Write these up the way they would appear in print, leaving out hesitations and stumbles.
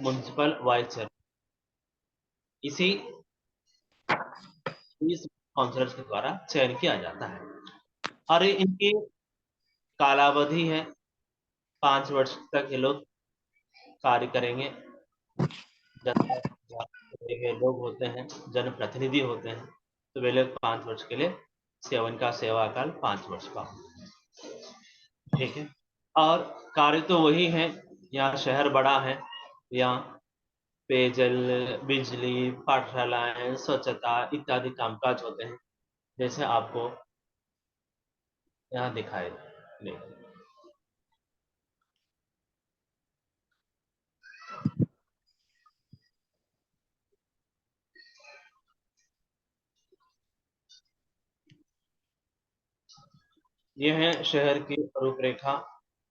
Municipal vice chair इसी councillors के द्वारा चयन किया जाता है और इनकी कालावधि है 5 वर्ष तक ये लोग कार्य करेंगे। जनता लोग होते हैं, जनप्रतिनिधि होते हैं, तो वे लोग 5 वर्ष के लिए इनका सेवा काल 5 वर्ष का होता है। ठीक है, और कार्य तो वही है। यहाँ शहर बड़ा है, यहाँ पेयजल, बिजली, पाठशालाएं, स्वच्छता इत्यादि कामकाज होते हैं, जैसे आपको यहाँ दिखाई दे। ये है शहर की रूपरेखा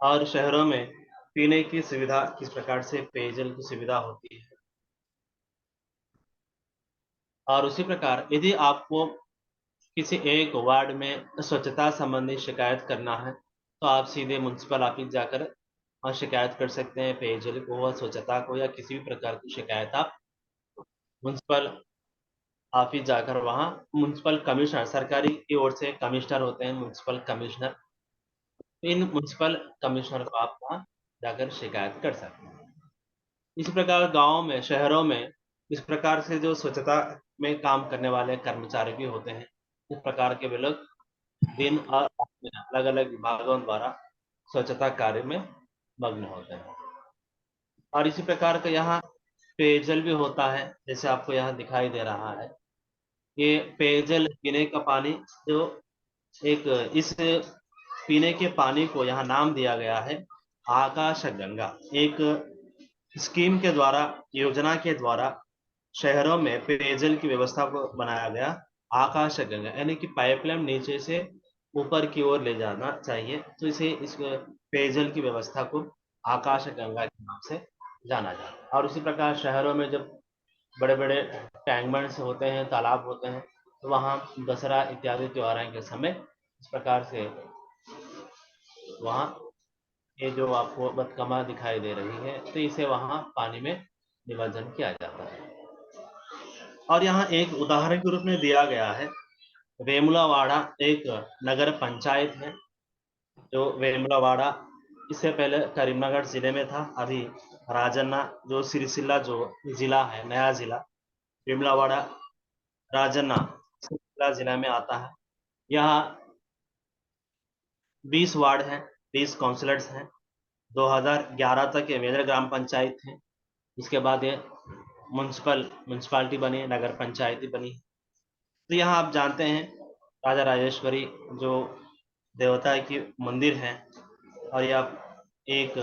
और शहरों में पीने की सुविधा किस प्रकार से पेयजल की सुविधा होती है। और उसी प्रकार यदि आपको किसी एक वार्ड में स्वच्छता संबंधी शिकायत करना है तो आप सीधे म्युनिसिपल ऑफिस जाकर और शिकायत कर सकते हैं। पेयजल को या स्वच्छता को या किसी भी प्रकार की शिकायत आप म्युनिसिपल ऑफिस जाकर वहाँ म्युनिसिपल कमिश्नर, सरकारी की ओर से कमिश्नर होते हैं म्युनिसिपल कमिश्नर, इन म्युनिसिपल कमिश्नर को आप वहाँ जाकर शिकायत कर सकते हैं। इसी प्रकार गाँव में, शहरों में इस प्रकार से जो स्वच्छता में काम करने वाले कर्मचारी भी होते हैं, इस प्रकार के वे लोग दिन और रात में अलग अलग विभागों द्वारा स्वच्छता कार्य में मग्न होते हैं। और इसी प्रकार का यहाँ पेयजल भी होता है, जैसे आपको यहाँ दिखाई दे रहा है। ये पेयजल पीने का पानी जो एक इस पीने के पानी को यहाँ नाम दिया गया है आकाश गंगा। एक स्कीम के द्वारा, योजना के द्वारा शहरों में पेयजल की व्यवस्था को बनाया गया आकाश गंगा, यानी कि पाइपलाइन नीचे से ऊपर की ओर ले जाना चाहिए, तो इसे इस पेयजल की व्यवस्था को आकाश गंगा के नाम से जाना जाता है। और उसी प्रकार शहरों में जब बड़े बड़े टैंकबंड्स होते हैं, तालाब होते हैं, तो वहाँ दसरा इत्यादि त्योहारों के समय इस प्रकार से वहाँ ये जो आपको बदकमा दिखाई दे रही है, तो इसे वहाँ पानी में निमज्जन किया जाता है। और यहाँ एक उदाहरण के रूप में दिया गया है, वेमुलावाड़ा एक नगर पंचायत है। जो वेमुलावाड़ा इससे पहले करीमनगर जिले में था, अभी राजन्ना जो सिरसिल्ला जो जिला है, नया जिला वेमुलावाड़ा राजन्ना सिरसिल्ला जिला में आता है। यहाँ 20 वार्ड हैं, 20 काउंसिलर्स हैं। 2011 तक ये मेजर ग्राम पंचायत थे। इसके बाद ये म्यूनसिपालिटी बनी, नगर पंचायती बनी। तो यहाँ आप जानते हैं राजा राजेश्वरी जो देवता की मंदिर है, और यह एक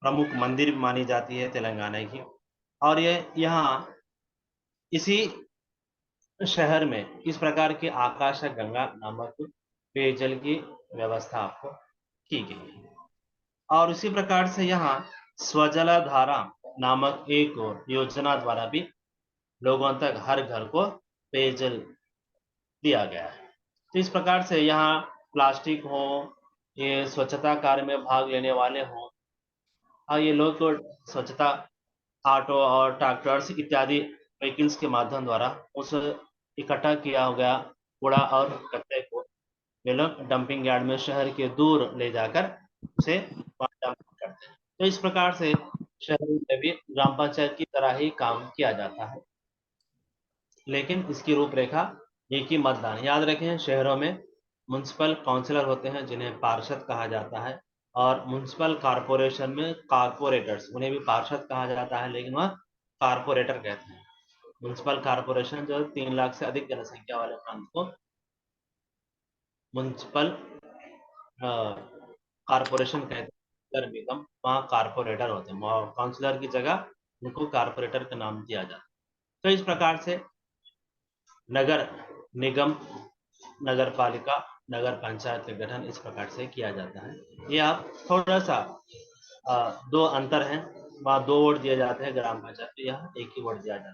प्रमुख मंदिर मानी जाती है तेलंगाना की। और ये यहाँ इसी शहर में इस प्रकार की आकाश गंगा नामक पेयजल की व्यवस्था आपको की गई है। और उसी प्रकार से यहाँ स्वजला धारा नामक एक योजना द्वारा भी लोगों तक हर घर को पेयजल दिया गया है। तो इस प्रकार से यहाँ प्लास्टिक हो, ये स्वच्छता कार्य में भाग लेने वाले हों, और ये लोग तो स्वच्छता ऑटो और ट्रैक्टर्स इत्यादि व्हीकल्स के माध्यम द्वारा उस इकट्ठा किया हो गया कूड़ा और कचरे को ये लोग डंपिंग यार्ड में शहर के दूर ले जाकर उसे डंप करते हैं। तो इस प्रकार से शहर में भी ग्राम पंचायत की तरह ही काम किया जाता है, लेकिन इसकी रूपरेखा एक ही मतदान। याद रखें, शहरों में म्युनिसिपल काउंसिलर होते हैं जिन्हें पार्षद कहा जाता है, और म्युनिसिपल कॉरपोरेशन में कॉरपोरेटर्स, उन्हें भी पार्षद कहा जाता है, लेकिन वह कॉरपोरेटर कहते हैं। म्युनिसिपल कॉरपोरेशन जो 3 लाख से अधिक जनसंख्या वाले प्रांत को म्युनिसिपल कॉरपोरेशन कहते हैं, नगर निगम वहाँ कॉरपोरेटर होते हैं, काउंसिलर की जगह उनको कॉरपोरेटर का नाम दिया जाता है। तो इस प्रकार से नगर निगम, नगर पालिका, नगर पंचायत का गठन इस प्रकार से किया जाता है। ये आप थोड़ा सा दो अंतर हैं, वहाँ 2 वोट दिए जाते हैं ग्राम पंचायत में, यहाँ 1 ही वोट दिया जाता है।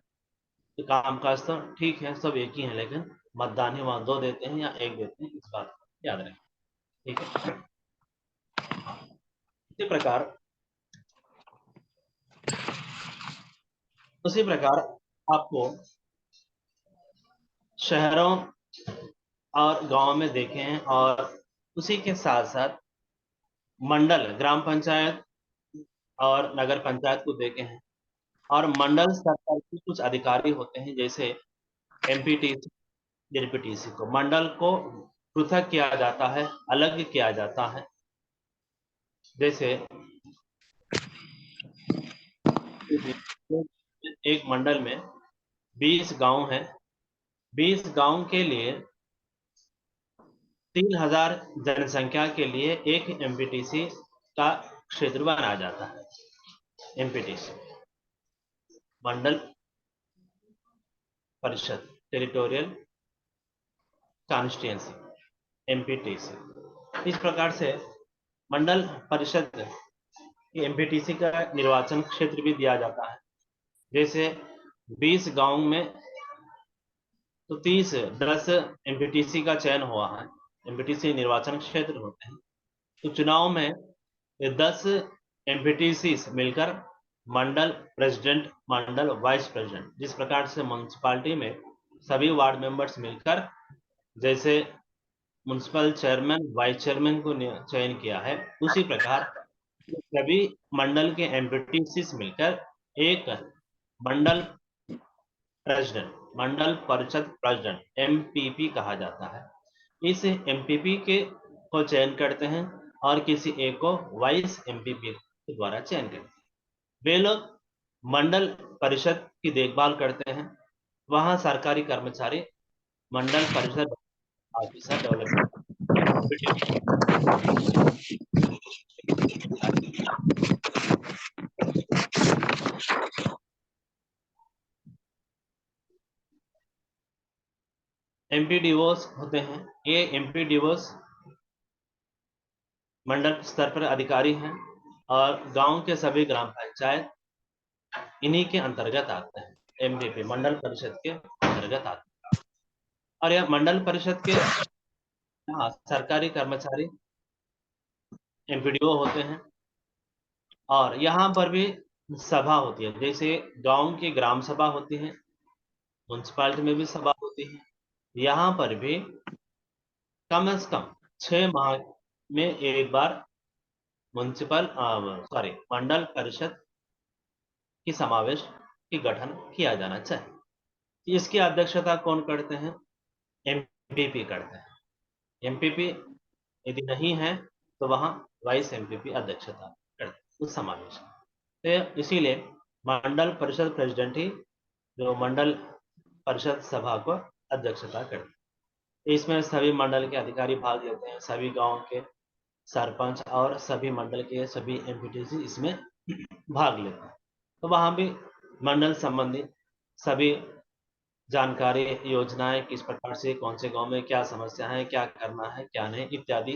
तो कामकाज तो ठीक है, सब एक ही है, लेकिन मतदान ही वहाँ 2 देते हैं या 1 देते हैं, इस बात को याद रखें। ठीक है। उसी प्रकार आपको शहरों और गांव में देखे हैं, और उसी के साथ साथ मंडल, ग्राम पंचायत और नगर पंचायत को देखे हैं। और मंडल स्तर पर भी कुछ अधिकारी होते हैं, जैसे एमपीटीसी, जेडपीटीसी को मंडल को पृथक किया जाता है, अलग किया जाता है। जैसे एक मंडल में 20 गांव हैं, 20 गांव के लिए 3000 जनसंख्या के लिए एक एमपीटीसी का क्षेत्र बनाया जाता है। एमपीटीसी मंडल परिषद, टेरिटोरियल कॉन्स्टिट्यूंसी, एमपीटीसी। इस प्रकार से मंडल परिषद एमपीटीसी का निर्वाचन क्षेत्र भी दिया जाता है। जैसे 20 गांव में तो 10 एमपीटीसी का चयन हुआ है, एमपीटीसी निर्वाचन क्षेत्र होते हैं। तो चुनाव में ये 10 एमपीटीसी मिलकर मंडल प्रेसिडेंट, मंडल वाइस प्रेसिडेंट, जिस प्रकार से म्यूनसिपालिटी में सभी वार्ड मेंबर्स मिलकर जैसे म्यूनसिपल चेयरमैन, वाइस चेयरमैन को चयन किया है, उसी प्रकार सभी मंडल के एमपीटीसी मिलकर एक मंडल प्रेसिडेंट, मंडल परिषद प्रेसिडेंट, एमपीपी कहा जाता है। इस एमपीपी के को चयन करते हैं और किसी एक को वाइस एमपीपी के द्वारा चयन करते हैं। वे लोग मंडल परिषद की देखभाल करते हैं। वहां सरकारी कर्मचारी मंडल परिषद ऑफिसर डेवलपमेंट एमपीडीओस होते हैं। ये एमपीडीओस मंडल स्तर पर अधिकारी हैं, और गांव के सभी ग्राम पंचायत इन्हीं के अंतर्गत आते हैं। एमपीपी मंडल परिषद के अंतर्गत आते हैं। और यह मंडल परिषद के सरकारी कर्मचारी एमपीडीओ होते हैं। और यहाँ पर भी सभा होती है, जैसे गांव की ग्राम सभा होती है, म्यूनसिपालिटी में भी सभा होती है। यहाँ पर भी कम से कम 6 माह में एक बार मंडल परिषद की समावेश की गठन किया जाना चाहिए। इसकी अध्यक्षता कौन करते हैं? एमपीपी करते हैं। एमपीपी यदि नहीं है तो वहां वाइस एमपीपी अध्यक्षता करते हैं उस समावेश। तो इसीलिए मंडल परिषद प्रेसिडेंट ही जो मंडल परिषद सभा को अध्यक्षता करते हैं। इसमें सभी मंडल के अधिकारी भाग लेते हैं, सभी गांव के सरपंच और सभी मंडल के सभी एमपीटीसी इसमें भाग लेते हैं। तो वहां भी मंडल संबंधी सभी जानकारी, योजनाएं किस प्रकार से कौन से गांव में क्या समस्या है, क्या करना है, क्या नहीं इत्यादि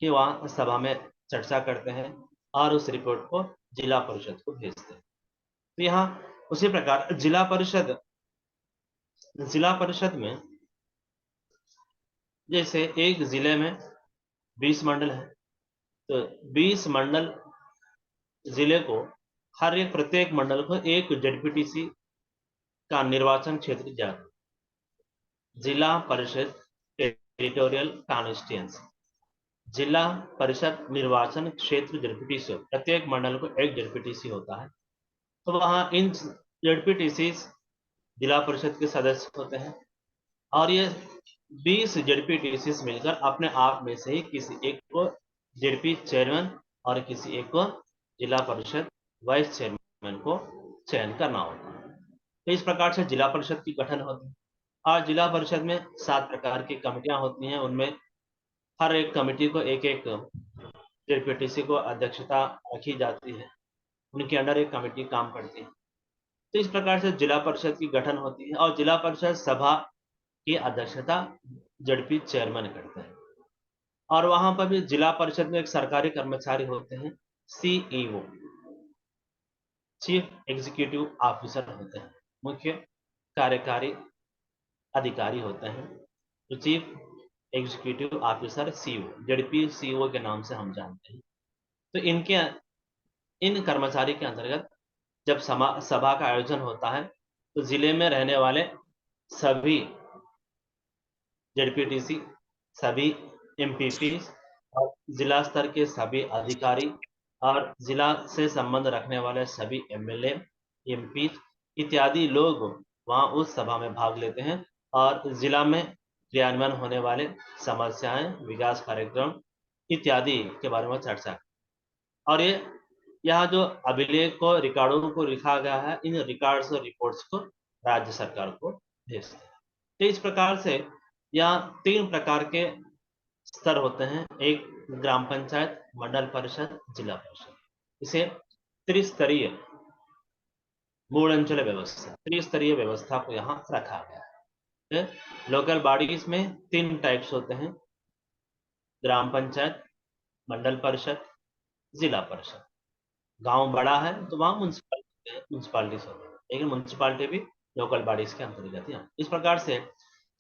की वहाँ सभा में चर्चा करते हैं और उस रिपोर्ट को जिला परिषद को भेजते हैं। तो यहाँ उसी प्रकार जिला परिषद में जैसे एक जिले में 20 मंडल है, तो 20 मंडल जिले को हर एक प्रत्येक मंडल को एक जेडपीटीसी का निर्वाचन क्षेत्र जाता है। जिला परिषद टेरिटोरियल कॉन्स्टिट्यूंसी, जिला परिषद निर्वाचन क्षेत्र जेडपीटीसी, प्रत्येक मंडल को एक जेडपीटीसी होता है। तो वहां इन जेडपीटीसी जिला परिषद के सदस्य होते हैं, और ये 20 जेडपीटीसी मिलकर अपने आप में से ही किसी एक को जेडपी चेयरमैन और किसी एक को जिला परिषद वाइस चेयरमैन को चयन करना होता है। तो इस प्रकार से जिला परिषद की गठन होती है। और जिला परिषद में 7 प्रकार की कमेटियां होती हैं, उनमें हर एक कमेटी को एक एक जेडपीटीसी को अध्यक्षता रखी जाती है, उनके अंडर एक कमेटी काम करती है। तो इस प्रकार से जिला परिषद की गठन होती है, और जिला परिषद सभा की अध्यक्षता जेडपी चेयरमैन करते हैं। और वहां पर भी जिला परिषद में एक सरकारी कर्मचारी होते हैं, सीईओ, चीफ एग्जीक्यूटिव ऑफिसर होते हैं, मुख्य कार्यकारी अधिकारी होते हैं। तो chief executive officer CEO, ZP CEO के नाम से हम जानते हैं। तो इन कर्मचारी के अंतर्गत जब सभा का आयोजन होता है तो जिले में रहने वाले सभी जेडपीटीसी, सभी एमपीपी और जिला स्तर के सभी अधिकारी और जिला से संबंध रखने वाले सभी एमएलए, एमपी इत्यादि लोग वहां उस सभा में भाग लेते हैं और जिला में क्रियान्वयन होने वाले समस्याएं, विकास कार्यक्रम इत्यादि के बारे में चर्चा। और ये यहाँ जो अभिलेख को, रिकॉर्डों को लिखा गया है, इन रिकॉर्ड्स और रिपोर्ट्स को राज्य सरकार को भेजते हैं। तो इस प्रकार से यहाँ 3 प्रकार के स्तर होते हैं, एक ग्राम पंचायत, मंडल परिषद, जिला परिषद। इसे त्रिस्तरीय मूल अंचल व्यवस्था, त्रिस्तरीय व्यवस्था को यहाँ रखा गया है। लोकल बॉडीज में 3 टाइप्स होते हैं, ग्राम पंचायत, मंडल परिषद, जिला परिषद। गांव बड़ा है तो वहां म्यूनसिपालिटीज होते हैं, लेकिन म्यूनसिपालिटी भी लोकल बॉडीज के अंतर्गत है। इस प्रकार से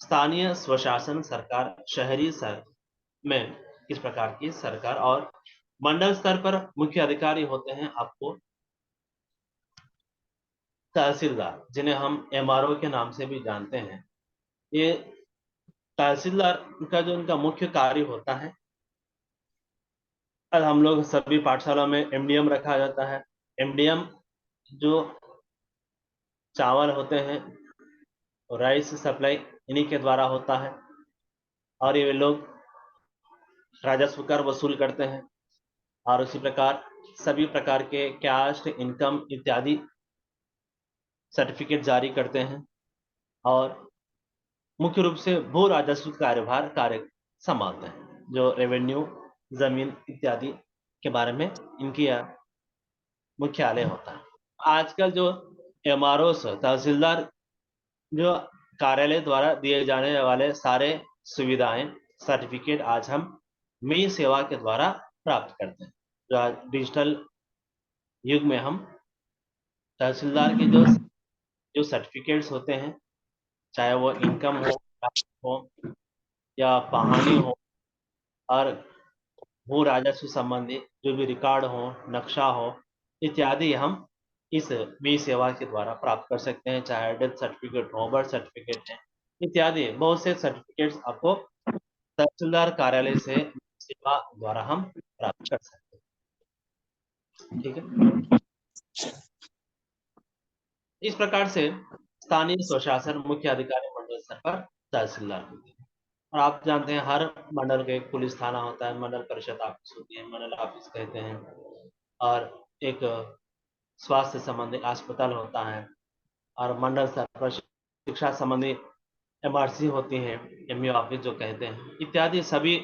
स्थानीय स्वशासन सरकार शहरी स्तर में किस प्रकार की सरकार, और मंडल स्तर पर मुख्य अधिकारी होते हैं आपको तहसीलदार, जिन्हें हम एमआरओ के नाम से भी जानते हैं। ये तहसीलदार का जो इनका मुख्य कार्य होता है, हम लोग सभी पाठशाला में एमडीएम रखा जाता है। एमडीएम जो चावल होते हैं, राइस सप्लाई इन्हीं के द्वारा होता है और ये लोग राजस्व कर वसूल करते हैं और उसी प्रकार सभी प्रकार के कैश, इनकम इत्यादि सर्टिफिकेट जारी करते हैं और मुख्य रूप से भू राजस्व कार्यभार कार्य संभालते हैं, जो रेवेन्यू, जमीन इत्यादि के बारे में इनकी मुख्यालय होता है। आजकल जो एमआरओ तहसीलदार जो कार्यालय द्वारा दिए जाने वाले सारे सुविधाएं, सर्टिफिकेट आज हम मी सेवा के द्वारा प्राप्त करते हैं। जो डिजिटल युग में हम तहसीलदार के जो सर्टिफिकेट्स होते हैं, चाहे वो इनकम हो या पहानी हो और भू राजस्व संबंधी जो भी रिकॉर्ड हो, नक्शा हो इत्यादि, हम इस मी सेवा के द्वारा प्राप्त कर सकते हैं। चाहे डेथ सर्टिफिकेट हो, बर्थ सर्टिफिकेट है इत्यादि बहुत से सर्टिफिकेट्स आपको तहसीलदार कार्यालय से सेवा द्वारा हम प्राप्त कर सकते हैं। ठीक है, इस प्रकार से स्थानीय स्वशासन मुख्य अधिकारी मंडल स्तर पर तहसीलदार होते हैं। और आप जानते हैं हर मंडल के एक पुलिस थाना होता है, मंडल परिषद ऑफिस होती है, मंडल ऑफिस कहते हैं, और एक स्वास्थ्य संबंधी अस्पताल होता है, और मंडल स्तर पर शिक्षा संबंधी एमआरसी होती है, एमयू ऑफिस जो कहते हैं इत्यादि। सभी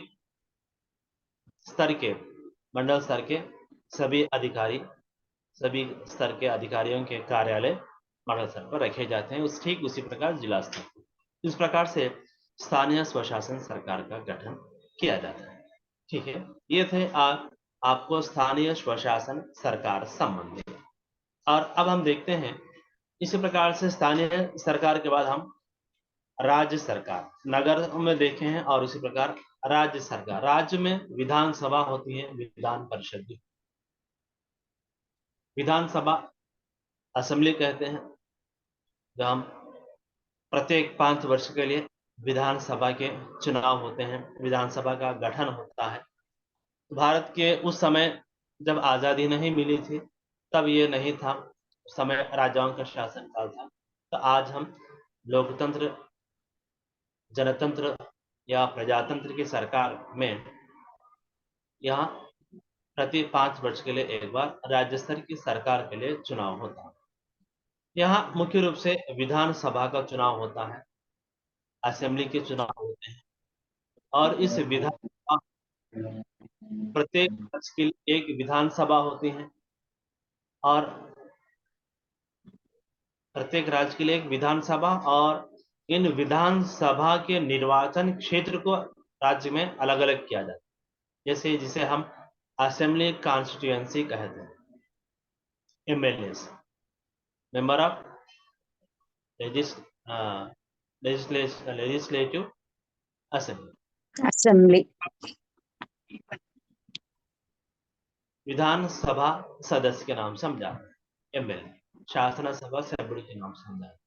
स्तर के, मंडल स्तर के सभी अधिकारी, सभी स्तर के अधिकारियों के कार्यालय मंडल स्तर पर रखे जाते हैं, ठीक उसी प्रकार जिला स्तर पर। इस प्रकार से स्थानीय स्वशासन सरकार का गठन किया जाता है। ठीक है, ये थे आपको स्थानीय स्वशासन सरकार संबंधी। और अब हम देखते हैं इसी प्रकार से स्थानीय सरकार के बाद हम राज्य सरकार, नगर में देखे हैं, और उसी प्रकार राज्य सरकार। राज्य में विधानसभा होती है, विधान परिषद भी। विधानसभा असेंबली कहते हैं, जब हम प्रत्येक 5 वर्ष के लिए विधानसभा के चुनाव होते हैं, विधानसभा का गठन होता है। भारत के उस समय जब आज़ादी नहीं मिली थी तब ये नहीं था, उस समय राजाओं का शासन काल था। तो आज हम लोकतंत्र, जनतंत्र या प्रजातंत्र की सरकार में यहाँ प्रति 5 वर्ष के लिए एक बार राज्य स्तर की सरकार के लिए चुनाव होता है। यहाँ मुख्य रूप से विधानसभा का चुनाव होता है, असेंबली के चुनाव होते हैं, और इस विधानसभा प्रत्येक राज्य के लिए एक विधानसभा होती है, और प्रत्येक राज्य के लिए एक विधानसभा, और इन विधानसभा के निर्वाचन क्षेत्र को राज्य में अलग अलग किया जाता है। जैसे जिसे हम असेंबली कॉन्स्टिट्यूएंसी कहते हैं, MLA, member of legislative assembly. विधानसभा सदस्य के नाम से हम जानते हैं, एमएलए। शासन सभा सभ्य के नाम से हम जानते हैं।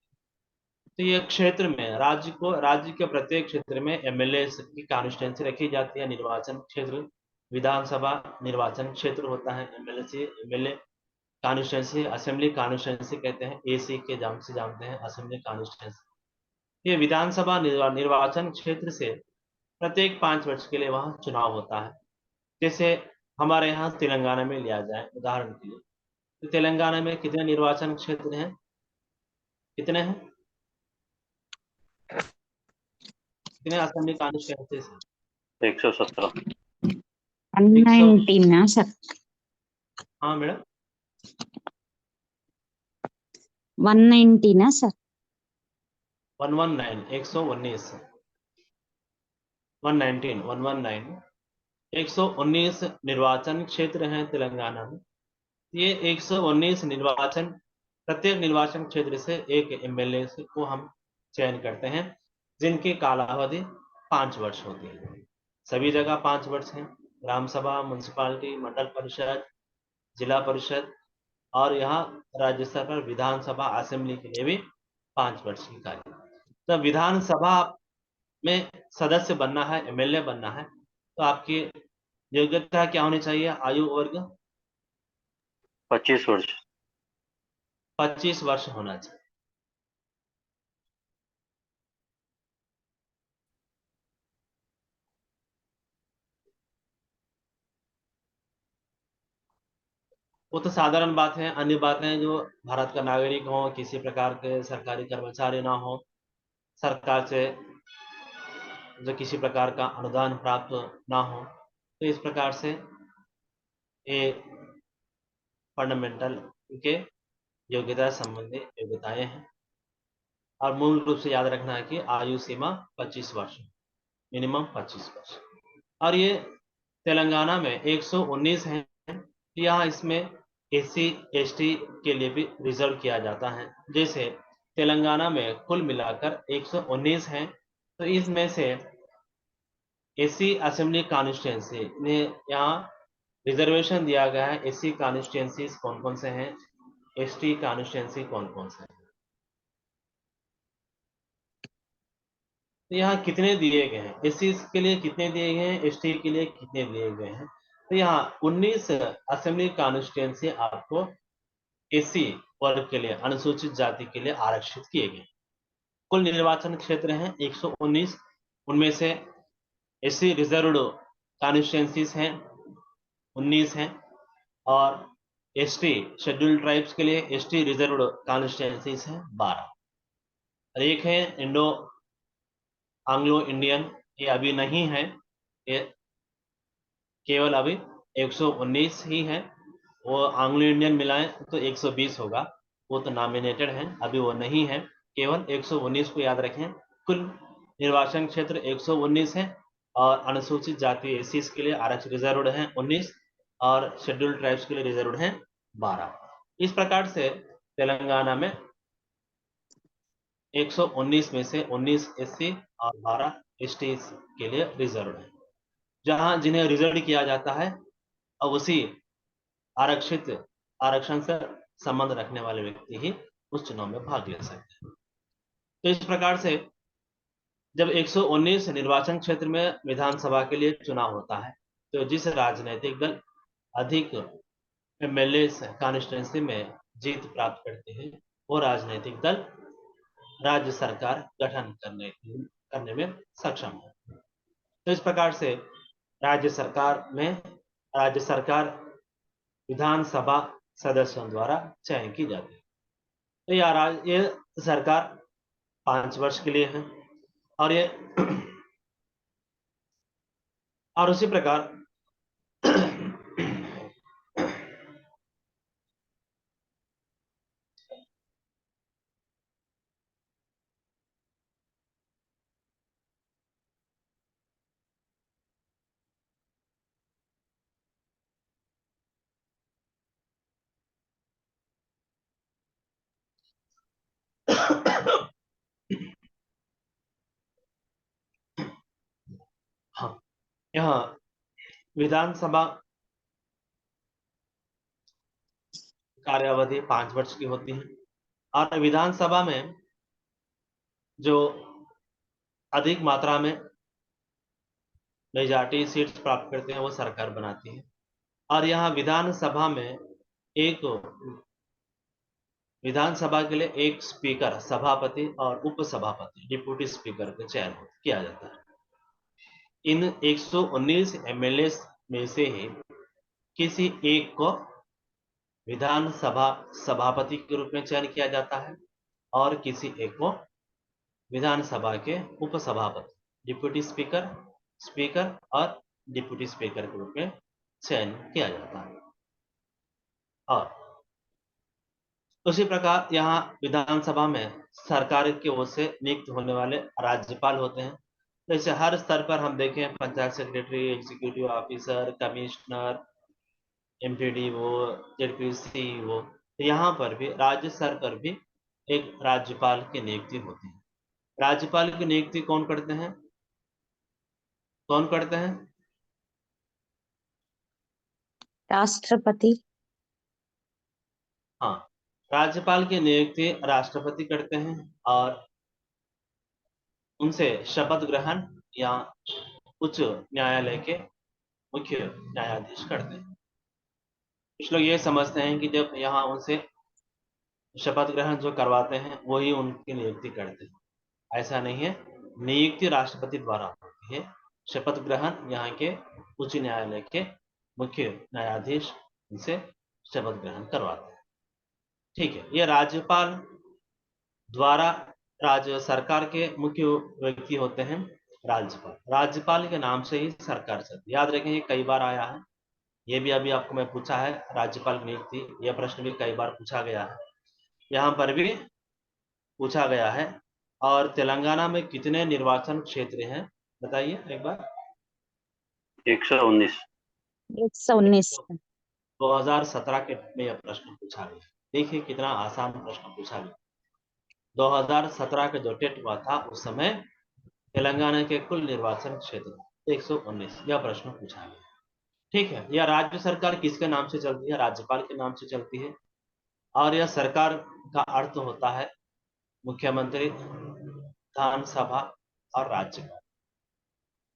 तो ये क्षेत्र में राज्य के प्रत्येक क्षेत्र में एमएलए की कॉन्स्टिट्यूंसी रखी जाती है, निर्वाचन क्षेत्र। विधानसभा निर्वाचन क्षेत्र होता है, एमएलए कॉन्स्टिट्यूंसी, असेंबली कॉन्स्टिट्यूंसी कहते हैं, एसी के नाम से जानते हैं, असेंबली कॉन्स्टिट्यूंसी। ये विधानसभा निर्वाचन क्षेत्र से प्रत्येक 5 वर्ष के लिए वहां चुनाव होता है। जैसे हमारे यहाँ तेलंगाना में लिया जाए उदाहरण के लिए, तो तेलंगाना में कितने निर्वाचन क्षेत्र हैं? कितने हैं? कितने असेंबली कॉन्स्टिट्यूंसीज हैं? 117। 100। 119 सर। हाँ मैडम, 119 सर। 119, 119, 119, 119, 119 निर्वाचन क्षेत्र हैं तेलंगाना में। ये 119 निर्वाचन, प्रत्येक निर्वाचन क्षेत्र से एक एमएलए को हम चयन करते हैं, जिनकी कालावधि 5 वर्ष होती है। सभी जगह 5 वर्ष है, ग्राम सभा, म्यूनसिपालिटी, मंडल परिषद, जिला परिषद, और यहाँ राज्य सरकार विधानसभा असेंबली के लिए भी 5 वर्ष की कार्य। तो विधानसभा में सदस्य बनना है, एमएलए बनना है, तो आपकी योग्यता क्या होनी चाहिए? आयु वर्ग 25 वर्ष। 25 वर्ष होना चाहिए। वो तो साधारण बात है। अन्य बातें जो भारत का नागरिक हो, किसी प्रकार के सरकारी कर्मचारी ना हो, सरकार से जो किसी प्रकार का अनुदान प्राप्त ना हो, तो इस प्रकार से ये फंडामेंटल के योग्यता संबंधी योग्यताएं हैं। और मूल रूप से याद रखना है कि आयु सीमा 25 वर्ष, मिनिमम 25 वर्ष। और ये तेलंगाना में 119 है। यहाँ इसमें एससी एसटी के लिए भी रिजर्व किया जाता है। जैसे तेलंगाना में कुल मिलाकर 119 हैं, तो इसमें से एससी असेंबली कॉन्स्टिट्यूंसी ने यहाँ रिजर्वेशन दिया गया है। एससी कॉन्स्टिट्यूंसीज कौन कौन से हैं, एसटी कॉन्स्टिट्यूंसी कौन कौन से हैं, तो यहाँ कितने दिए गए हैं? एससी के लिए कितने दिए गए हैं, एसटी के लिए कितने दिए गए हैं? तो यहाँ 19 असेंबली कॉन्स्टिट्यूंसी आपको एससी वर्ग के लिए, अनुसूचित जाति के लिए आरक्षित किए गए। कुल निर्वाचन क्षेत्र हैं 119, उनमें से एससी रिजर्व्ड कॉन्स्टिट्यूंसीज हैं 19 हैं, और एसटी शेड्यूल्ड ट्राइब्स के लिए एसटी रिजर्व्ड कॉन्स्टिट्यूंसीज हैं 12। और एक है इंडो एंग्लो इंडियन, ये अभी नहीं है, ये केवल अभी 119 ही है। वो एंग्लो इंडियन मिलाएं तो 120 होगा, वो तो नॉमिनेटेड है, अभी वो नहीं है। केवल 119 को याद रखें। कुल निर्वाचन क्षेत्र 119 है, और अनुसूचित जाति एसी के लिए आरक्षण रिजर्व्ड है 19, और शेड्यूल्ड ट्राइब्स के लिए रिजर्व्ड है 12। इस प्रकार से तेलंगाना में 119 में से 19 एससी और 12 एसटी के लिए रिजर्व है। जहां जिन्हें रिजर्व किया जाता है, अब उसी आरक्षित आरक्षण से संबंध रखने वाले व्यक्ति ही उस चुनाव में भाग ले सकते हैं। तो इस प्रकार से जब 119 निर्वाचन क्षेत्र में विधानसभा के लिए चुनाव होता है, तो जिस राजनीतिक दल अधिक एमएलए कॉन्स्टिट्यूंसी में जीत प्राप्त करते हैं, वो राजनीतिक दल राज्य सरकार गठन करने में सक्षम है। तो इस प्रकार से राज्य सरकार में राज्य सरकार विधानसभा सदस्यों द्वारा चयन की जाती है। तो ये सरकार 5 वर्ष के लिए है। और ये और उसी प्रकार हाँ, यहाँ विधानसभा कार्यावधि 5 वर्ष की होती है। और विधानसभा में जो अधिक मात्रा में मेजॉरिटी सीट्स प्राप्त करते हैं वो सरकार बनाती है। और यहाँ विधानसभा के लिए एक स्पीकर, सभापति और उपसभापति, डिप्टी स्पीकर का चयन किया जाता है। इन 119 एमएलए में से ही किसी एक को विधानसभा सभापति के रूप में चयन किया जाता है और किसी एक को विधानसभा के उपसभापति, डिप्टी स्पीकर, स्पीकर और डिप्टी स्पीकर के रूप में चयन किया जाता है। और उसी प्रकार यहाँ विधानसभा में सरकार की ओर से नियुक्त होने वाले राज्यपाल होते हैं। जैसे हर स्तर पर हम देखें, panchayat secretary, executive officer, commissioner, MPDO, ZPCO, तो यहाँ पर भी राज्य स्तर पर भी एक राज्यपाल की नियुक्ति होती है। राज्यपाल की नियुक्ति कौन करते हैं? कौन करते हैं? राष्ट्रपति। हाँ, राज्यपाल की नियुक्ति राष्ट्रपति करते हैं और उनसे शपथ ग्रहण या उच्च न्यायालय के मुख्य न्यायाधीश करते हैं। कुछ लोग ये समझते हैं कि जब यहाँ उनसे शपथ ग्रहण जो करवाते हैं वही उनकी नियुक्ति करते हैं। ऐसा नहीं है, नियुक्ति राष्ट्रपति द्वारा होती है, शपथ ग्रहण यहाँ के उच्च न्यायालय के मुख्य न्यायाधीश उनसे शपथ ग्रहण करवाते हैं। ठीक है, ये राज्यपाल द्वारा राज्य सरकार के मुख्य व्यक्ति होते हैं राज्यपाल। राज्यपाल के नाम से ही सरकार चलती है। याद रखें, ये कई बार आया है, ये भी अभी आपको मैं पूछा है, राज्यपाल की नियुक्ति, यह प्रश्न भी कई बार पूछा गया है, यहाँ पर भी पूछा गया है। और तेलंगाना में कितने निर्वाचन क्षेत्र हैं बताइए एक बार? 119। 119। 2017 के में यह प्रश्न पूछा गया। देखिए कितना आसान प्रश्न पूछा गया। 2017 का जो टेट हुआ था उस समय तेलंगाना के कुल निर्वाचन क्षेत्र 119, यह प्रश्न पूछा गया। ठीक है, यह राज्य सरकार किसके नाम से चलती है? राज्यपाल के नाम से चलती है। और यह सरकार का अर्थ होता है मुख्यमंत्री, विधानसभा और राज्यपाल,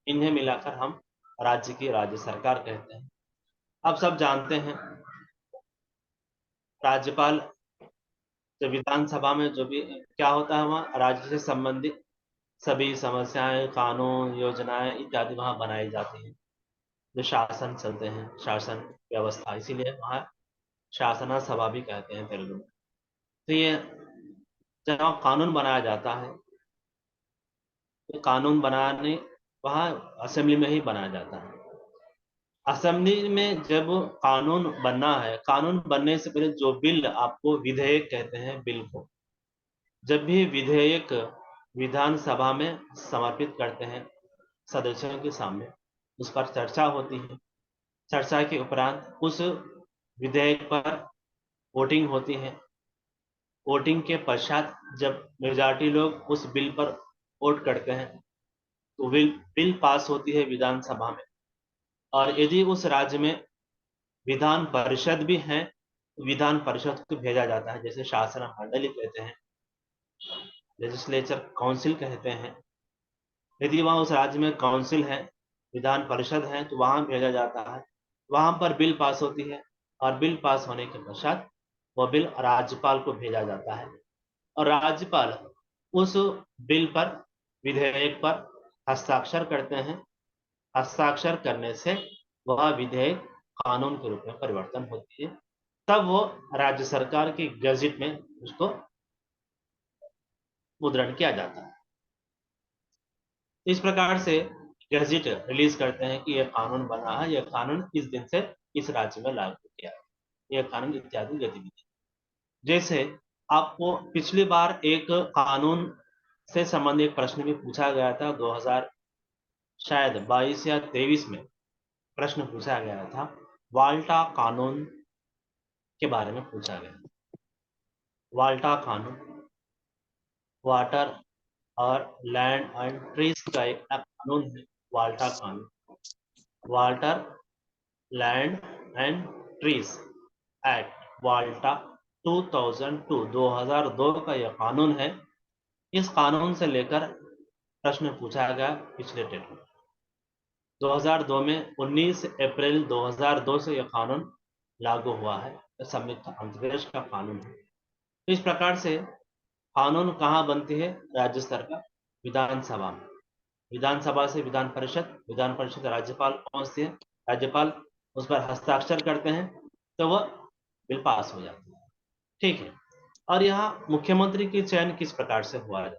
इन्हें मिलाकर हम राज्य की राज्य सरकार कहते हैं। अब सब जानते हैं राज्यपाल जो विधानसभा में जो भी क्या होता है वहाँ राज्य से संबंधित सभी समस्याएं, कानून, योजनाएं इत्यादि वहाँ बनाई जाती हैं, जो शासन चलते हैं, शासन व्यवस्था, इसीलिए वहाँ शासना सभा भी कहते हैं तेलुगु में। तो ये जहाँ कानून बनाया जाता है तो कानून बनाने वहाँ असेंबली में ही बनाया जाता है। असेंबली में जब कानून बनना है, कानून बनने से पहले जो बिल, आपको विधेयक कहते हैं बिल को, जब भी विधेयक विधानसभा में समर्पित करते हैं सदस्यों के सामने, उस पर चर्चा होती है। चर्चा के उपरांत उस विधेयक पर वोटिंग होती है। वोटिंग के पश्चात जब मेजॉरिटी लोग उस बिल पर वोट करते हैं तो बिल पास होती है विधानसभा में। और यदि उस राज्य में विधान परिषद भी है तो विधान परिषद को भेजा जाता है, जैसे शासन मंडली कहते हैं, लेजिस्लेचर काउंसिल कहते हैं। यदि वहाँ उस राज्य में काउंसिल है, विधान परिषद है, तो वहाँ भेजा जाता है, वहाँ पर बिल पास होती है और बिल पास होने के पश्चात वह बिल राज्यपाल को भेजा जाता है और राज्यपाल उस बिल पर, विधेयक पर हस्ताक्षर करते हैं। हस्ताक्षर करने से वह विधेयक कानून के रूप में परिवर्तन होती है, तब वो राज्य सरकार की गजट में उसको मुद्रण किया जाता है। इस प्रकार से गजट रिलीज करते हैं कि यह कानून बना है, यह कानून इस दिन से इस राज्य में लागू किया है, यह कानून इत्यादि गतिविधि। जैसे आपको पिछली बार एक कानून से संबंधित प्रश्न भी पूछा गया था, 2000 शायद 22 या 23 में प्रश्न पूछा गया था, वाल्टा कानून के बारे में पूछा गया। वाल्टा कानून वाटर और लैंड एंड ट्रीज का एक कानून है, वाल्टा कानून। Water, land and trees act Walta 2002 का यह कानून है। इस कानून से लेकर प्रश्न पूछा गया पिछले टेट में। 2002 में 19 अप्रैल 2002 से यह कानून लागू हुआ है। संयुक्त अंतरप्रदेश का कानून है। तो इस प्रकार से कानून कहाँ बनती है? राज्य सरकार, विधानसभा में। विधानसभा से विधान परिषद राज्यपाल पहुंचती है, राज्यपाल उस पर हस्ताक्षर करते हैं तो वह बिल पास हो जाती है। ठीक है। और यहाँ मुख्यमंत्री की चयन किस प्रकार से हुआ है?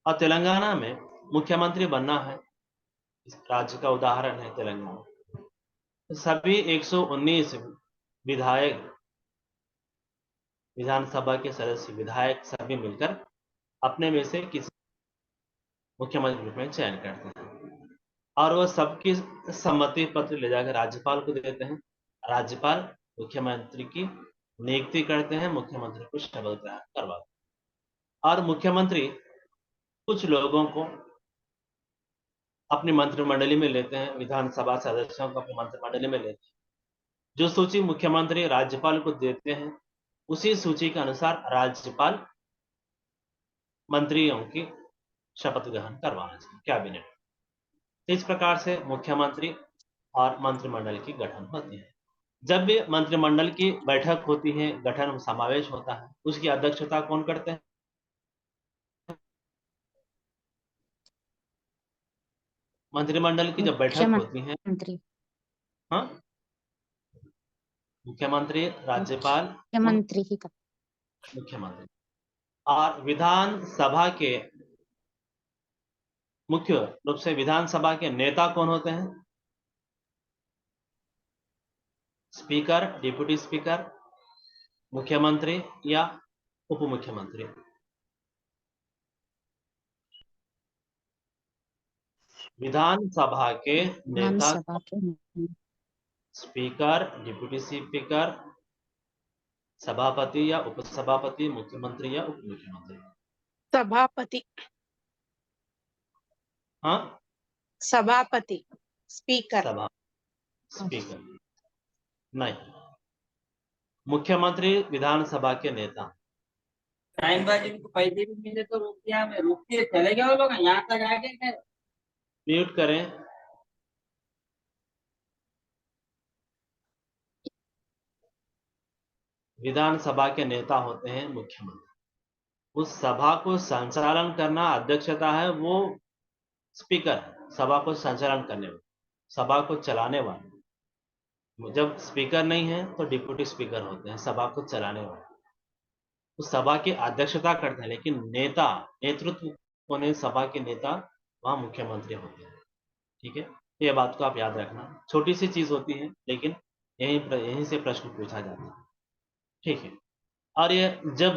और तेलंगाना में मुख्यमंत्री बनना है, इस राज्य का उदाहरण है तेलंगाना। सभी 119 विधायक, विधानसभा के सदस्य, विधायक सभी मिलकर अपने में से किसी मुख्यमंत्री रूप में चयन करते हैं और वह सबकी सम्मति पत्र ले जाकर राज्यपाल को देते हैं। राज्यपाल मुख्यमंत्री की नियुक्ति करते हैं, मुख्यमंत्री को शपथ ग्रहण करवाते हैं। और मुख्यमंत्री कुछ लोगों को अपनी मंत्रिमंडली में लेते हैं, विधानसभा सदस्यों को अपनी मंत्रिमंडली में लेते हैं। जो सूची मुख्यमंत्री राज्यपाल को देते हैं, उसी सूची के अनुसार राज्यपाल मंत्रियों की शपथ ग्रहण करवाना चाहिए, कैबिनेट। इस प्रकार से मुख्यमंत्री और मंत्रिमंडल की गठन होती है। जब भी मंत्रिमंडल की बैठक होती है, गठन समावेश होता है, उसकी अध्यक्षता कौन करते हैं? मंत्रिमंडल की जब बैठक होती है, मुख्यमंत्री। हाँ, मुख्यमंत्री, राज्यपाल, मुख्यमंत्री ही का। मुख्यमंत्री। और विधानसभा के मुख्य रूप से विधानसभा के नेता कौन होते हैं? स्पीकर, डिप्टी स्पीकर, मुख्यमंत्री या उप मुख्यमंत्री? विधानसभा के नेता विधानसभा के स्पीकर, डिप्टी स्पीकर, सभापति या उपसभापति, मुख्यमंत्री या उप मुख्यमंत्री? सभापति। हाँ, सभापति, स्पीकर। सभा, स्पीकर नहीं, मुख्यमंत्री विधानसभा के नेता। टाइम बाद इनको पैसे भी मिले तो रुक गया, मैं रुक के चले गए वो लोग, यहाँ तक आ गए। म्यूट करें। विधानसभा के नेता होते हैं मुख्यमंत्री। उस सभा को संचालन करना, अध्यक्षता है वो स्पीकर है, सभा को संचालन करने वाले, सभा को चलाने वाले। जब स्पीकर नहीं है तो डिप्टी स्पीकर होते हैं, सभा को चलाने वाले। उस सभा की अध्यक्षता करते हैं, लेकिन नेता, नेतृत्व होने सभा के नेता वहां मुख्यमंत्री होते हैं। ठीक है, ये बात को आप याद रखना। छोटी सी चीज होती है, लेकिन यहीं से प्रश्न पूछा जाता है। ठीक है। और ये जब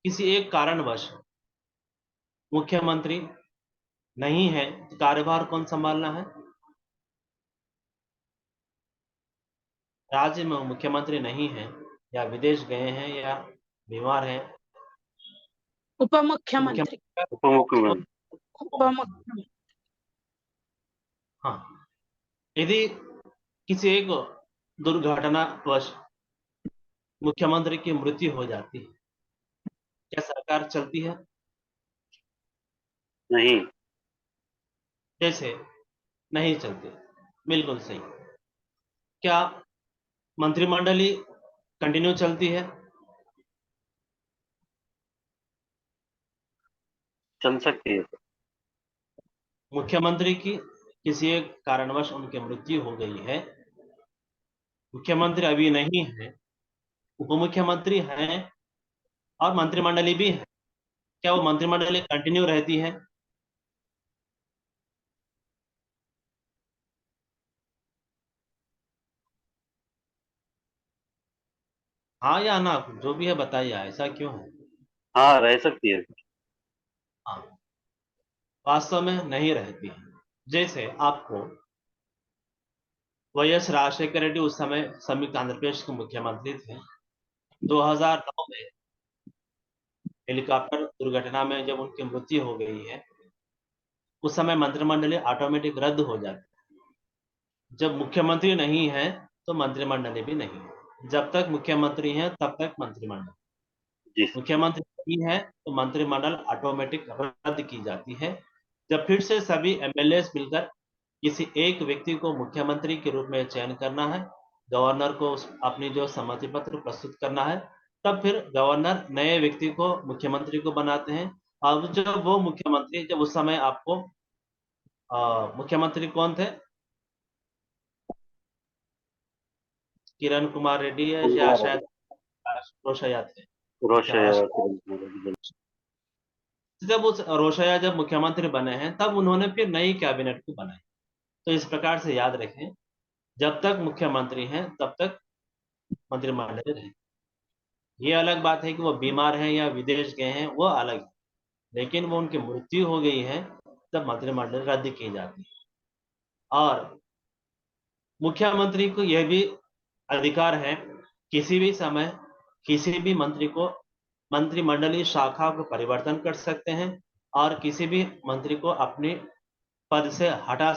किसी एक कारणवश मुख्यमंत्री नहीं है तो कार्यभार कौन संभालना है? राज्य में मुख्यमंत्री नहीं है या विदेश गए हैं या बीमार हैं, उप मुख्यमंत्री। हाँ, यदि किसी एक दुर्घटनावश मुख्यमंत्री की मृत्यु हो जाती है, क्या सरकार चलती है? नहीं। जैसे नहीं चलती। बिल्कुल सही। क्या मंत्रिमंडल ही कंटिन्यू चलती है? चल सकती है। मुख्यमंत्री की किसी एक कारणवश उनकी मृत्यु हो गई है, मुख्यमंत्री अभी नहीं है, उप मुख्यमंत्री हैं और मंत्रिमंडली भी है, क्या वो मंत्रिमंडली कंटिन्यू रहती है? हाँ या ना, जो भी है बताइए, ऐसा क्यों है? हाँ, रह सकती है। हाँ, वास्तव में नहीं रहती है। जैसे आपको वाई एस राजशेखर रेड्डी उस समय संयुक्त आंध्र प्रदेश के मुख्यमंत्री थे। 2009 में हेलीकॉप्टर दुर्घटना में जब उनकी मृत्यु हो गई है, उस समय मंत्रिमंडल ऑटोमेटिक रद्द हो जाती है। जब मुख्यमंत्री नहीं है तो मंत्रिमंडल भी नहीं है। जब तक मुख्यमंत्री हैं तब तक मंत्रिमंडल, जी सर। मुख्यमंत्री नहीं है तो मंत्रिमंडल ऑटोमेटिक रद्द की जाती है। जब फिर से सभी एमएलए मिलकर किसी एक व्यक्ति को मुख्यमंत्री के रूप में चयन करना है, गवर्नर को अपनी जो सम्मति पत्र प्रस्तुत करना है, तब फिर गवर्नर नए व्यक्ति को मुख्यमंत्री को बनाते हैं। अब जब वो मुख्यमंत्री, जब उस समय आपको मुख्यमंत्री कौन थे? किरण कुमार रेड्डी है या शायद रोशैया थे? रोशया जब उस रोशैया जब मुख्यमंत्री बने हैं तब उन्होंने फिर नई कैबिनेट को बनाई। तो इस प्रकार से याद रखें, जब तक मुख्यमंत्री हैं तब तक मंत्रिमंडल रहे। ये अलग बात है कि वो बीमार हैं या विदेश गए हैं, वो अलग है, लेकिन वो उनकी मृत्यु हो गई है तब मंत्रिमंडल रद्द की जाती है। और मुख्यमंत्री को यह भी अधिकार है किसी भी समय किसी भी मंत्री को मंत्रिमंडलीय शाखा को परिवर्तन कर सकते हैं और किसी भी मंत्री को अपने पद से हटा,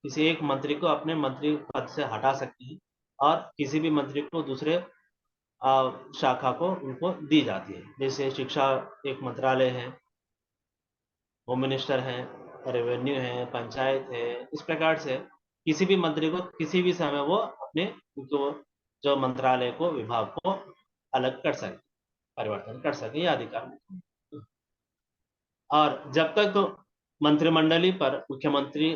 किसी एक मंत्री को अपने मंत्री पद से हटा सकते हैं और किसी भी मंत्री को दूसरे शाखा को उनको दी जाती है। जैसे शिक्षा एक मंत्रालय है, होम मिनिस्टर है, रेवेन्यू है, पंचायत है। इस प्रकार से किसी भी मंत्री को किसी भी समय वो अपने जो मंत्रालय को, विभाग को अलग कर सके, परिवर्तन कर सके, यह अधिकार। और जब तक तो मंत्रिमंडली पर मुख्यमंत्री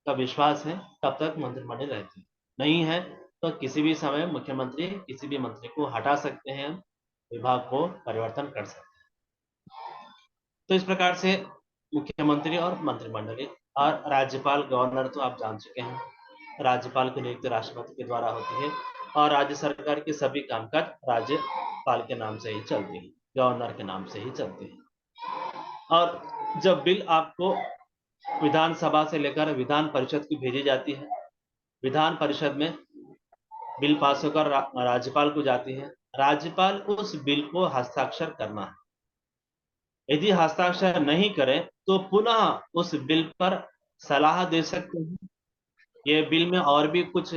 का विश्वास है तब तक मंत्रिमंडल रहती है, नहीं है तो किसी भी समय मुख्यमंत्री किसी भी मंत्री को हटा सकते हैं, विभाग को परिवर्तन कर सकते हैं। तो इस प्रकार से मुख्यमंत्री और मंत्रिमंडली। और राज्यपाल, गवर्नर तो आप जान चुके हैं, राज्यपाल की नियुक्ति राष्ट्रपति के द्वारा होती है और राज्य सरकार के सभी कामकाज राज्यपाल के नाम से ही चलती है, गवर्नर के नाम से ही चलती है। और जब बिल आपको विधानसभा से लेकर विधान परिषद की भेजी जाती है, विधान परिषद में बिल पास होकर राज्यपाल को जाती है, राज्यपाल उस बिल को हस्ताक्षर करना है। यदि हस्ताक्षर नहीं करें तो पुनः उस बिल पर सलाह दे सकते हैं, ये बिल में और भी कुछ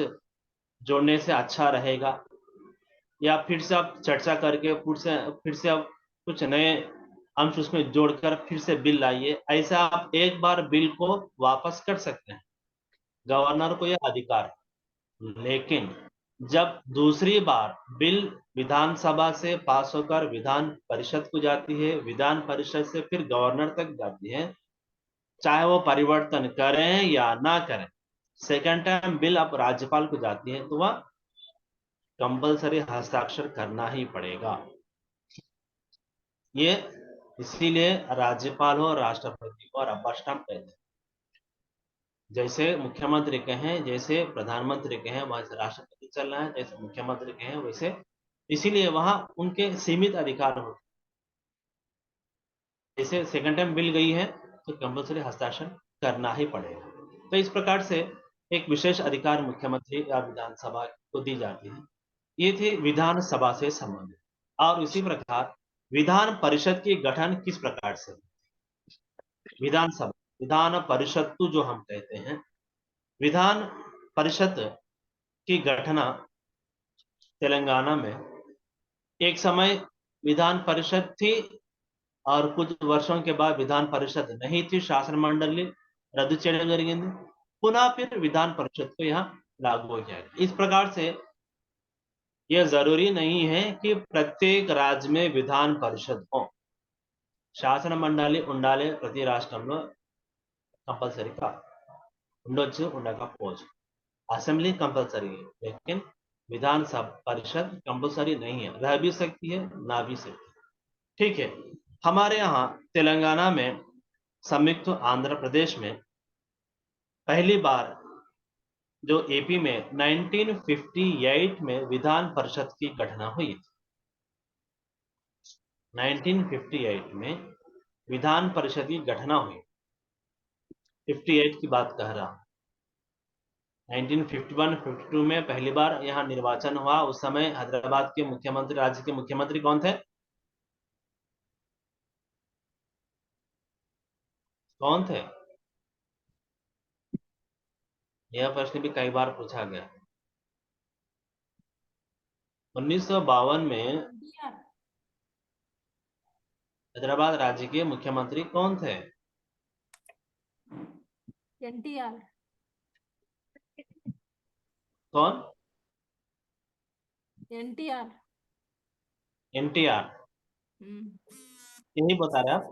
जोड़ने से अच्छा रहेगा, या फिर से आप चर्चा करके फिर से आप कुछ नए अंश उसमें जोड़कर फिर से बिल लाइए। ऐसा आप एक बार बिल को वापस कर सकते हैं, गवर्नर को यह अधिकार है। लेकिन जब दूसरी बार बिल विधानसभा से पास होकर विधान परिषद को जाती है, विधान परिषद से फिर गवर्नर तक जाती है, चाहे वो परिवर्तन करें या ना करें, सेकंड टाइम बिल अब राज्यपाल को जाती है तो वह कंपलसरी हस्ताक्षर करना ही पड़ेगा। ये इसीलिए राज्यपाल हो, राष्ट्रपति को और रबर स्टाम्प कहते हैं। जैसे मुख्यमंत्री कहें, जैसे प्रधानमंत्री कहें, वैसे राष्ट्रपति चलना है, जैसे मुख्यमंत्री कहें वैसे, इसीलिए वहां उनके सीमित अधिकार होते। जैसे सेकंड टाइम बिल गई है तो कंपलसरी हस्ताक्षर करना ही पड़ेगा। तो इस प्रकार से एक विशेष अधिकार मुख्यमंत्री या विधानसभा को दी जाती है। ये थी विधानसभा से संबंधित। और इसी प्रकार विधान परिषद की गठन किस प्रकार से? विधानसभा, विधान परिषद को जो हम कहते हैं, विधान परिषद की गठना तेलंगाना में एक समय विधान परिषद थी और कुछ वर्षों के बाद विधान परिषद नहीं थी, शासन मंडली रद्द చేయడం జరిగింది, पुनः फिर विधान परिषद को यहाँ लागू किया गया। इस प्रकार से यह जरूरी नहीं है कि प्रत्येक राज्य में विधान परिषद हो, శాసన మండలి ఉండాలి ప్రతి రాష్ట్రంలో కంపల్సరీగా ఉండొచ్చు, ఉండకపోవచ్చు। असेंबली कंपलसरी है लेकिन विधानसभा परिषद कंपलसरी नहीं है, रह भी सकती है ना भी सकती है। ठीक है, हमारे यहाँ तेलंगाना में, संयुक्त आंध्र प्रदेश में पहली बार जो एपी में 1958 में विधान परिषद की गठना हुई। 1958 में विधान परिषद की गठना हुई, 58 की बात कह रहा हूं। 1951-52 में पहली बार यहाँ निर्वाचन हुआ। उस समय हैदराबाद के मुख्यमंत्री, राज्य के मुख्यमंत्री कौन थे? कौन थे? यह प्रश्न भी कई बार पूछा गया। 1952 में हैदराबाद राज्य के मुख्यमंत्री कौन थे? एनटीआर। कौन? एनटीआर। एनटीआर। यही बता रहे आप?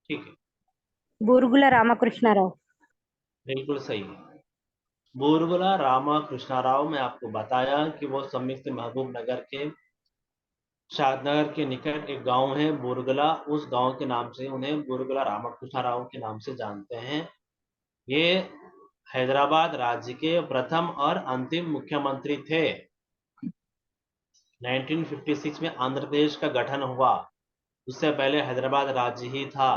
ठीक है, बूरगुला रामकृष्णराव। बिल्कुल सही है। बूरगुला रामकृष्णराव, में आपको बताया कि वो संयुक्त महबूब नगर के शादनगर के निकट एक गांव है बूरगुला, उस गांव के नाम से उन्हें बूरगुला रामकृष्णराव के नाम से जानते हैं। ये हैदराबाद राज्य के प्रथम और अंतिम मुख्यमंत्री थे। 1956 में आंध्र प्रदेश का गठन हुआ, उससे पहले हैदराबाद राज्य ही था।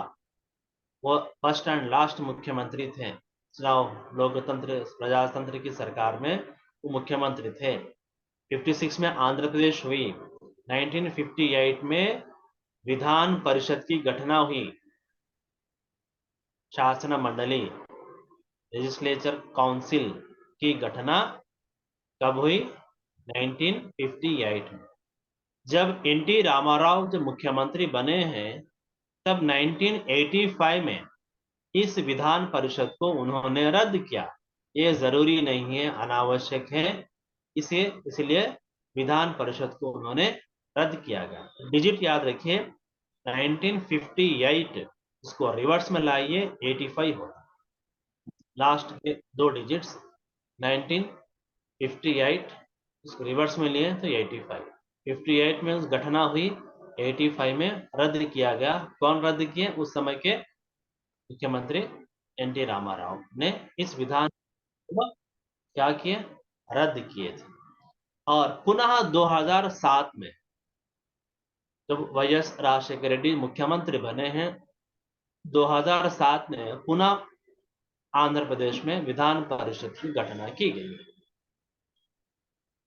वो फर्स्ट एंड लास्ट मुख्यमंत्री थे। चुनाव लोकतंत्र प्रजातंत्र की सरकार में वो मुख्यमंत्री थे। 56 में आंध्र प्रदेश हुई। 1958 में विधान परिषद की घटना हुई। शासन मंडली लेजिस्लेचर काउंसिल की घटना कब हुई? 1958 में। जब एनटी रामाराव जब मुख्यमंत्री बने हैं तब 1985 में इस विधान परिषद को उन्होंने रद्द किया। ये जरूरी नहीं है, अनावश्यक है, इसलिए विधान परिषद को उन्होंने रद्द किया गया। डिजिट याद रखिए, 1958, इसको रिवर्स में लाइए 85 होगा। लास्ट के दो डिजिट्स 1958, इसको रिवर्स में लिए तो 85। 58 में उस घटना हुई, 85 में रद्द किया गया। कौन रद्द किए? उस समय के मुख्यमंत्री एनटी रामाराव ने इस विधान को क्या किए? रद्द किए थे। और पुनः 2007 में जब वाईएस राजशेखर रेड्डी मुख्यमंत्री बने हैं, 2007 में पुनः आंध्र प्रदेश में विधान परिषद की घटना की गई।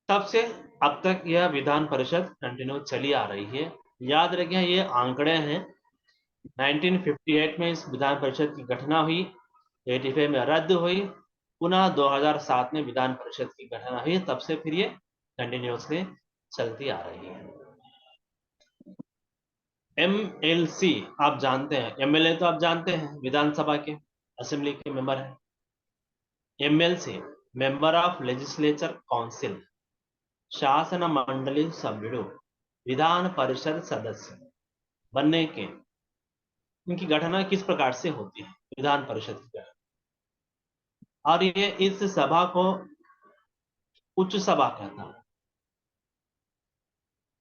तब से अब तक यह विधान परिषद कंटिन्यू चली आ रही है। याद रखें, ये आंकड़े हैं। 1958 में इस विधान परिषद की घटना हुई, 85 में रद्द हुई, पुनः 2007 में विधान परिषद की घटना हुई। तब से फिर ये कंटिन्यूसली चलती आ रही है। एमएलसी आप जानते हैं, एमएलए तो आप जानते हैं, विधानसभा के असेंबली के मेंबर है। MLC member of legislature council, शासन मंडली सभ्युడు, विधान परिषद सदस्य बनने के इनकी घटना किस प्रकार से होती है? विधान परिषद की घटना। और ये इस सभा को उच्च सभा कहता है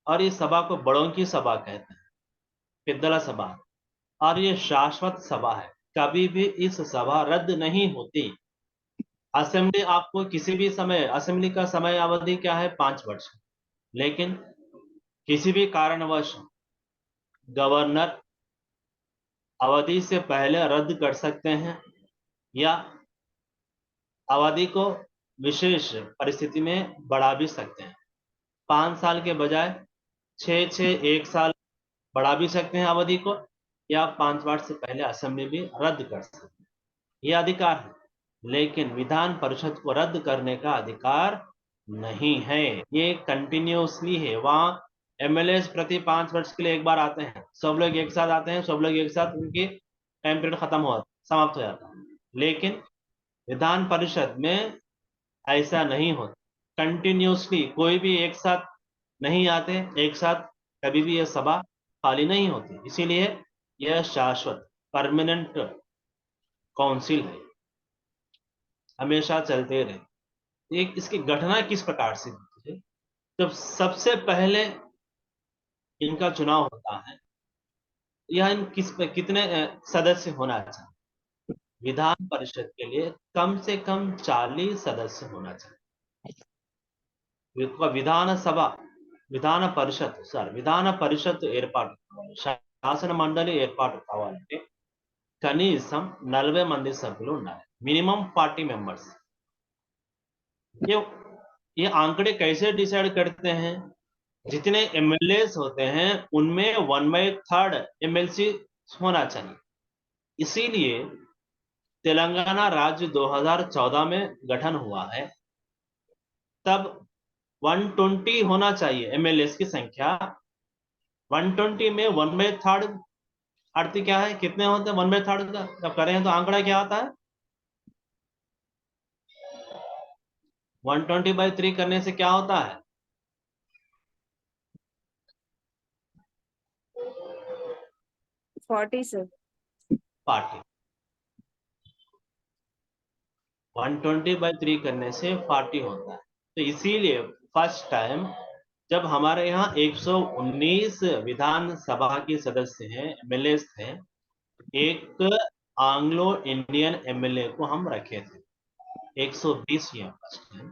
और इस सभा को बड़ों की सभा कहते हैं, पेद्दला सभा। और ये शाश्वत सभा है, कभी भी इस सभा रद्द नहीं होती। असेंबली आपको किसी भी समय, असेंबली का समय अवधि क्या है? 5 वर्ष। लेकिन किसी भी कारणवश गवर्नर अवधि से पहले रद्द कर सकते हैं या अवधि को विशेष परिस्थिति में बढ़ा भी सकते हैं। 5 साल के बजाय 1 साल बढ़ा भी सकते हैं अवधि को, या 5 वर्ष से पहले असेंबली भी रद्द कर सकते हैं। यह अधिकार है, लेकिन विधान परिषद को रद्द करने का अधिकार नहीं है। ये कंटिन्यूसली है। वहां एमएलए प्रति 5 वर्ष के लिए एक बार आते हैं, सब लोग एक साथ आते हैं, सब लोग एक साथ, उनकी टाइम पीरियड समाप्त हो जाता है। लेकिन विधान परिषद में ऐसा नहीं होता। कंटिन्यूसली कोई भी एक साथ नहीं आते, एक साथ कभी भी यह सभा खाली नहीं होती। इसीलिए यह शाश्वत परमानेंट काउंसिल है, हमेशा चलते रहे। इसकी घटना किस प्रकार से होती है? जब सबसे पहले इनका चुनाव होता है, यह कितने सदस्य होना चाहिए? विधान परिषद के लिए कम से कम 40 सदस्य होना चाहिए। విధాన పరిషత్ ఏర్పాటు కావాలి, శాసన మండలి ఏర్పాటు కావాలంటే కనీసం 40 మంది సభ్యులు ఉండాలి, मिनिमम 40 मेंबर्स। ये आंकड़े कैसे डिसाइड करते हैं? जितने एमएलए होते हैं उनमें 1/3 एमएलसी होना चाहिए। इसीलिए तेलंगाना राज्य 2014 में गठन हुआ है, तब 120 होना चाहिए एमएलए की संख्या। 120 में 1/3 अर्थ क्या है, कितने होते हैं 1/3 का जब करें तो आंकड़ा क्या आता है? 120/3 करने से क्या होता है? 40 सर। 40। 120/3 करने से 40 होता है। तो इसीलिए फर्स्ट टाइम जब हमारे यहाँ 119 विधानसभा के सदस्य हैं, एमएलए थे, एक एंग्लो इंडियन एमएलए को हम रखे थे, 120 ये फर्स्ट टाइम।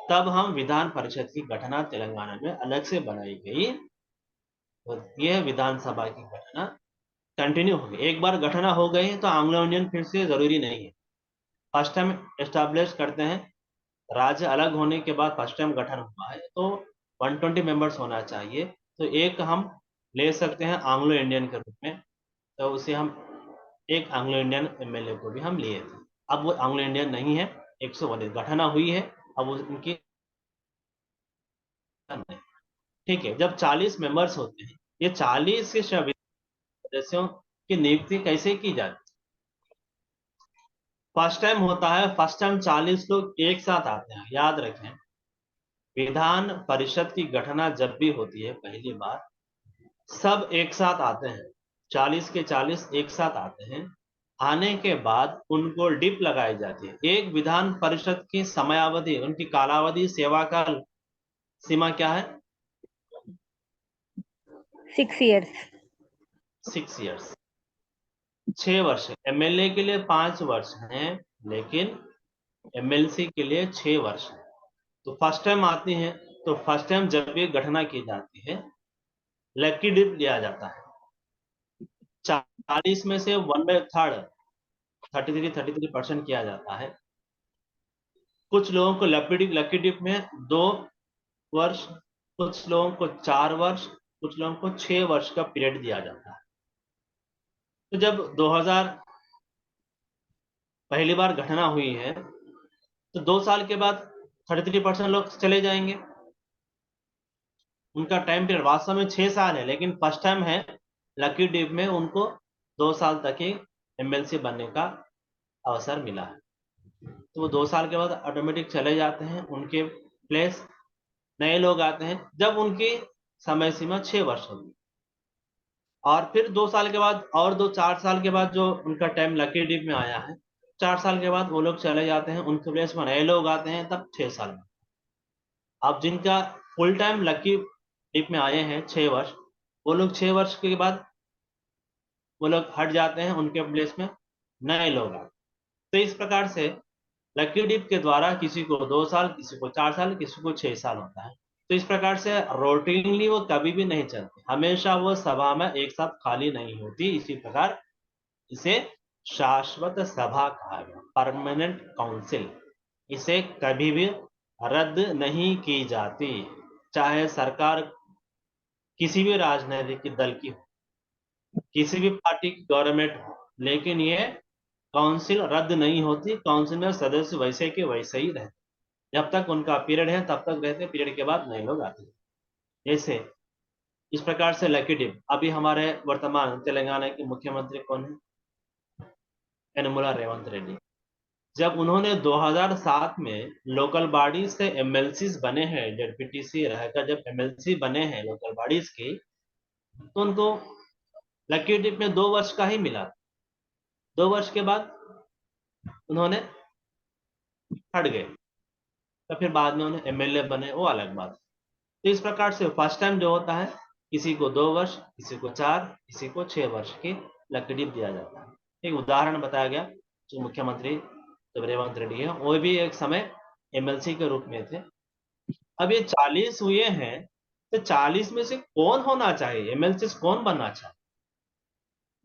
तब हम विधान परिषद की घटना तेलंगाना में अलग से बनाई गई, और यह विधानसभा की घटना कंटिन्यू हो गई। एक बार घटना हो गई तो एंग्लो इंडियन फिर से जरूरी नहीं है। फर्स्ट टाइम एस्टैब्लिश करते हैं, राज्य अलग होने के बाद फर्स्ट टाइम गठन हुआ है तो 120 मेंबर्स होना चाहिए। तो एक हम ले सकते हैं एंग्लो इंडियन के रूप में, तो उसे हम एक एंग्लो इंडियन एमएलए को भी हम लिए थे। अब वो एंग्लो इंडियन नहीं है, 119 घटना हुई है, अब उनकी ठीक है। जब 40 मेंबर्स होते हैं, ये 40 के सदस्यों की नियुक्ति कैसे की जाती है? फर्स्ट टाइम होता है, फर्स्ट टाइम 40 लोग एक साथ आते हैं। याद रखें, विधान परिषद की घटना जब भी होती है पहली बार, सब एक साथ आते हैं, 40 के 40 एक साथ आते हैं। आने के बाद उनको डिप लगाई जाती है। एक विधान परिषद की समयावधि, उनकी कालावधि, सेवा काल सीमा क्या है? 6 years। 6 इयर्स, 6 वर्ष। एमएलए के लिए 5 वर्ष हैं, लेकिन एमएलसी के लिए 6 वर्ष है। तो फर्स्ट टाइम आती हैं, तो फर्स्ट टाइम जब ये घटना की जाती है, लकी डिप लिया जाता है। 40 में से 1/3 33% किया जाता है। कुछ लोगों को लकी डिप में 2 वर्ष, कुछ लोगों को 4 वर्ष, कुछ लोगों को 6 वर्ष का पीरियड दिया जाता है। तो जब 2000 पहली बार घटना हुई है, तो 2 साल के बाद 33% लोग चले जाएंगे। उनका टाइम पीरियड वास्तव में 6 साल है, लेकिन फर्स्ट टाइम है लकी डिप में उनको 2 साल तक ही एमएलसी बनने का अवसर मिला है। तो वो 2 साल के बाद ऑटोमेटिक चले जाते हैं, उनके प्लेस नए लोग आते हैं जब उनकी समय सीमा 6 वर्ष होगी। और फिर 2 साल के बाद और 4 साल के बाद जो उनका टाइम लकी डिप में आया है, 4 साल के बाद वो लोग चले जाते हैं, उनके प्लेस में नए लोग आते हैं, तब 6 साल में। अब जिनका फुल टाइम लकी डिप में आए हैं 6 वर्ष, वो लोग 6 वर्ष के बाद वो लोग हट जाते हैं, उनके प्लेस में नए लोग आते हैं। तो इस प्रकार से लकी डिप के द्वारा किसी को 2 साल, किसी को 4 साल, किसी को 6 साल होता है। तो इस प्रकार से रोटीनली वो कभी भी नहीं चलती, हमेशा वो सभा में एक साथ खाली नहीं होती। इसी प्रकार इसे शाश्वत सभा कहा गया, परमानेंट काउंसिल। इसे कभी भी रद्द नहीं की जाती, चाहे सरकार किसी भी राजनीतिक दल की हो, किसी भी पार्टी की गवर्नमेंट हो, लेकिन ये काउंसिल रद्द नहीं होती। काउंसिल में सदस्य वैसे के वैसे ही रहते, जब तक उनका पीरियड है तब तक रहते, पीरियड के बाद नए लोग आते हैं। जैसे इस प्रकार से लकी डिप। अभी हमारे वर्तमान तेलंगाना के मुख्यमंत्री कौन है? यनमला रेवंत रेड्डी। जब उन्होंने 2007 में लोकल बॉडी से एमएलसीज बने हैं, जेडपीटीसी रहकर जब एमएलसी बने हैं लोकल बॉडीज की, तो उनको लकी डिप में 2 वर्ष का ही मिला। 2 वर्ष के बाद उन्होंने हट गए, तो फिर बाद में उन्हें एमएलए बने, वो अलग बात। तो इस प्रकार से फर्स्ट टाइम जो होता है, किसी को 2 वर्ष, किसी को 4, किसी को 6 वर्ष की लकी डिप दिया जाता है। एक उदाहरण बताया गया, जो मुख्यमंत्री जब रेवंत रेड्डी है, वो भी एक समय एमएलसी के रूप में थे। अब ये 40 हुए हैं, तो 40 में से कौन होना चाहिए, एमएलसी कौन बनना चाहिए?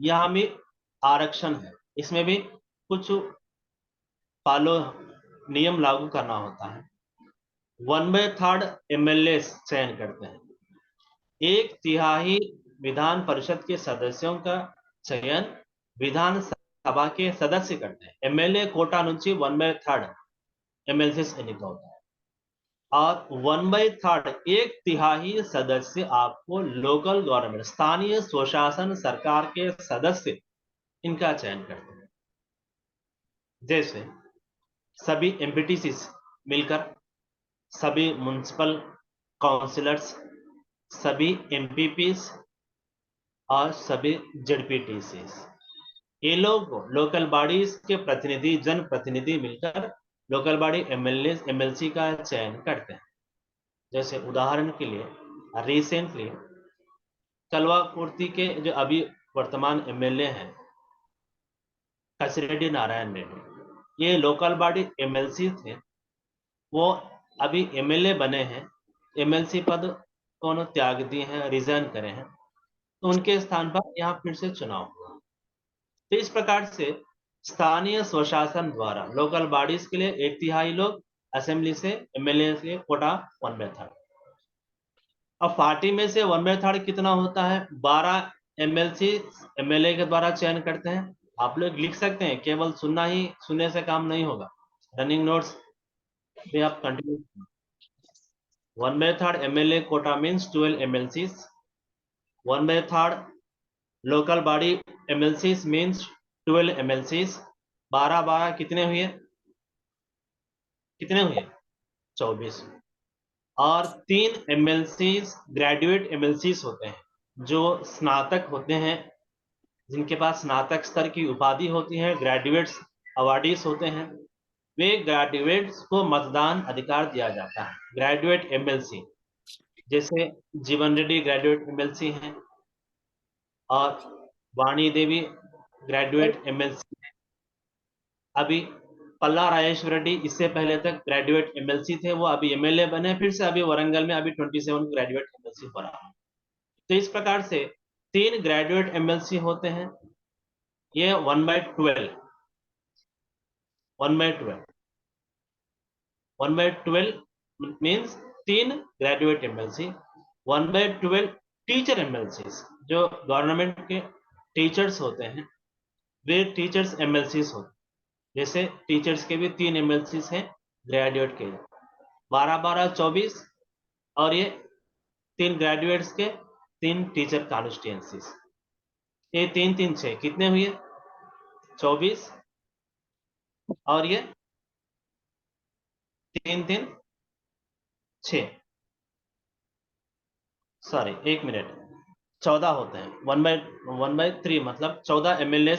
यहाँ भी आरक्षण है, इसमें भी कुछ फॉलो नियम लागू करना होता है। 1/3 एमएलए चयन करते हैं, 1/3 विधान परिषद के सदस्यों का चयन विधान सभा के सदस्य करते हैं। एमएलए कोटा नुंची 1/3 एमएलसीस एन्निका होता है और 1/3 1/3 सदस्य आपको लोकल गवर्नमेंट स्थानीय स्वशासन सरकार के सदस्य इनका चयन करते हैं। जैसे सभी एमपीटीसी मिलकर, सभी म्युनिसिपल काउंसिलर्स, सभी एमपीपीस और सभी जेडपीटीसी, ये लोग लोकल बॉडीज के प्रतिनिधि, जनप्रतिनिधि मिलकर लोकल बॉडी एमएलए एमएलसी का चयन करते हैं। जैसे उदाहरण के लिए रिसेंटली कलवाकुर्ती के जो अभी वर्तमान एमएलए हैं कसिरेड्डी नारायण रेड्डी, ये लोकल बॉडी एमएलसी थे, वो अभी एमएलए बने हैं, एमएलसी पद को त्याग दिए हैं, रिजाइन करे हैं, तो उनके स्थान पर यहाँ फिर से चुनाव हुआ। तो इस प्रकार से स्थानीय स्वशासन द्वारा लोकल बॉडीज के लिए 1/3 लोग, असेंबली से एमएलए से कोटा 1/3। अब पार्टी में से 1/3 कितना होता है? 12 एमएलसी एमएलए के द्वारा चयन करते हैं। आप लोग लिख सकते हैं, केवल सुनने से काम नहीं होगा, रनिंग नोट्स पे आप continue. 1/3 MLA quota means 12 MLCs, 1/3 local body MLCs means 12 MLCs. 12 कितने हुए? 24। और 3 एमएलसीज ग्रेजुएट एमएलसीज होते हैं, जो स्नातक होते हैं, जिनके पास स्नातक स्तर की उपाधि होती है, ग्रेजुएट्स अवार्डीज होते हैं। वे ग्रेजुएट्स को मतदान अधिकार दिया जाता है। ग्रेजुएट एमएलसी जैसे जीवन रेड्डी ग्रेजुएट एमएलसी हैं और वाणी देवी ग्रेजुएट एमएलसी है। अभी पल्ला राजेश्वर रेड्डी इससे पहले तक ग्रेजुएट एमएलसी थे, वो अभी एमएलए बने, फिर से अभी वरंगल में अभी 27 ग्रेजुएट एमएलसी हो रहा है। तो इस प्रकार से 3 ग्रेजुएट एमएलसी होते हैं। ये 1/12 means 3 graduate MLC. 1/12 teacher MLC, जो गवर्नमेंट के टीचर्स होते हैं, वे टीचर्स एमएलसीज होते हैं। जैसे टीचर्स के भी 3 एमएलसीज हैं ग्रेजुएट के, 12 24, और ये 3 ग्रेजुएट्स के 3 टीचर कॉन्स्टिट्यूएंसीज। ये 3 3 6 कितने हुए? 24, और ये 3 3 6, सॉरी 1 मिनट, 14 होते हैं। 1/3 मतलब 14 एमएलए,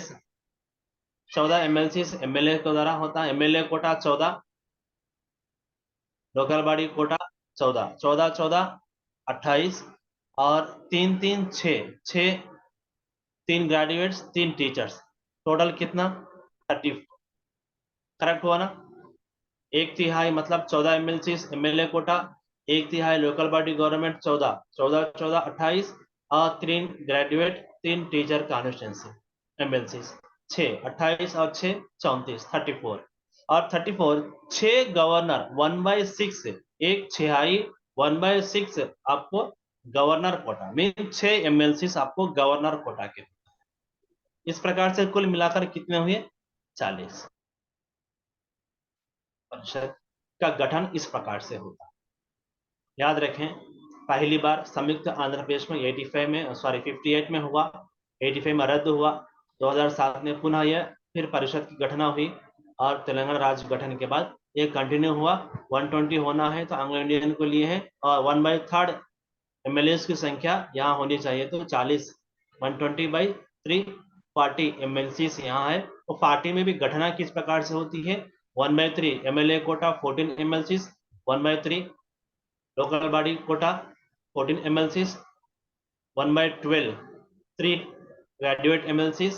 14 एमएलसी एमएलए के द्वारा होता है। MLA quota 14, local body quota 14, 14 14 28, और 3 3 6 3 ग्रेजुएट्स 3 टीचर्स, टोटल कितना? 34। करेक्ट हुआ ना? 1/3 मतलब 14 MLC MLA quota, 1/3 local body government 14 14 14 28, और 3 ग्रेजुएट 3 टीचर कॉन्स्टिट्यूएंसी एमएलसी 6, 28 और 6 34, 34। और 34 6 गवर्नर 1/6, 1/6 1/6 आपको गवर्नर कोटा मीन 6 एमएलसी आपको गवर्नर कोटा के। इस प्रकार से कुल मिलाकर कितने हुए? 40। परिषद का गठन इस प्रकार से होता है। याद रखें, पहली बार संयुक्त आंध्र प्रदेश में 58 में हुआ, 85 में रद्द हुआ, 2007 में पुनः यह फिर परिषद की गठन हुई, और तेलंगाना राज्य गठन के बाद ये कंटिन्यू हुआ। 120 होना है तो एंग्लो इंडियन को लिए है, और 1/3 एमएलए की संख्या यहाँ होनी चाहिए, तो 40, 120/3 40 एमएलसी यहाँ है। तो पार्टी में भी गठना किस प्रकार से होती है? 1/3 MLA quota 14 MLC, 1/3 local body quota 14 MLC, 1/12 3 graduate MLC,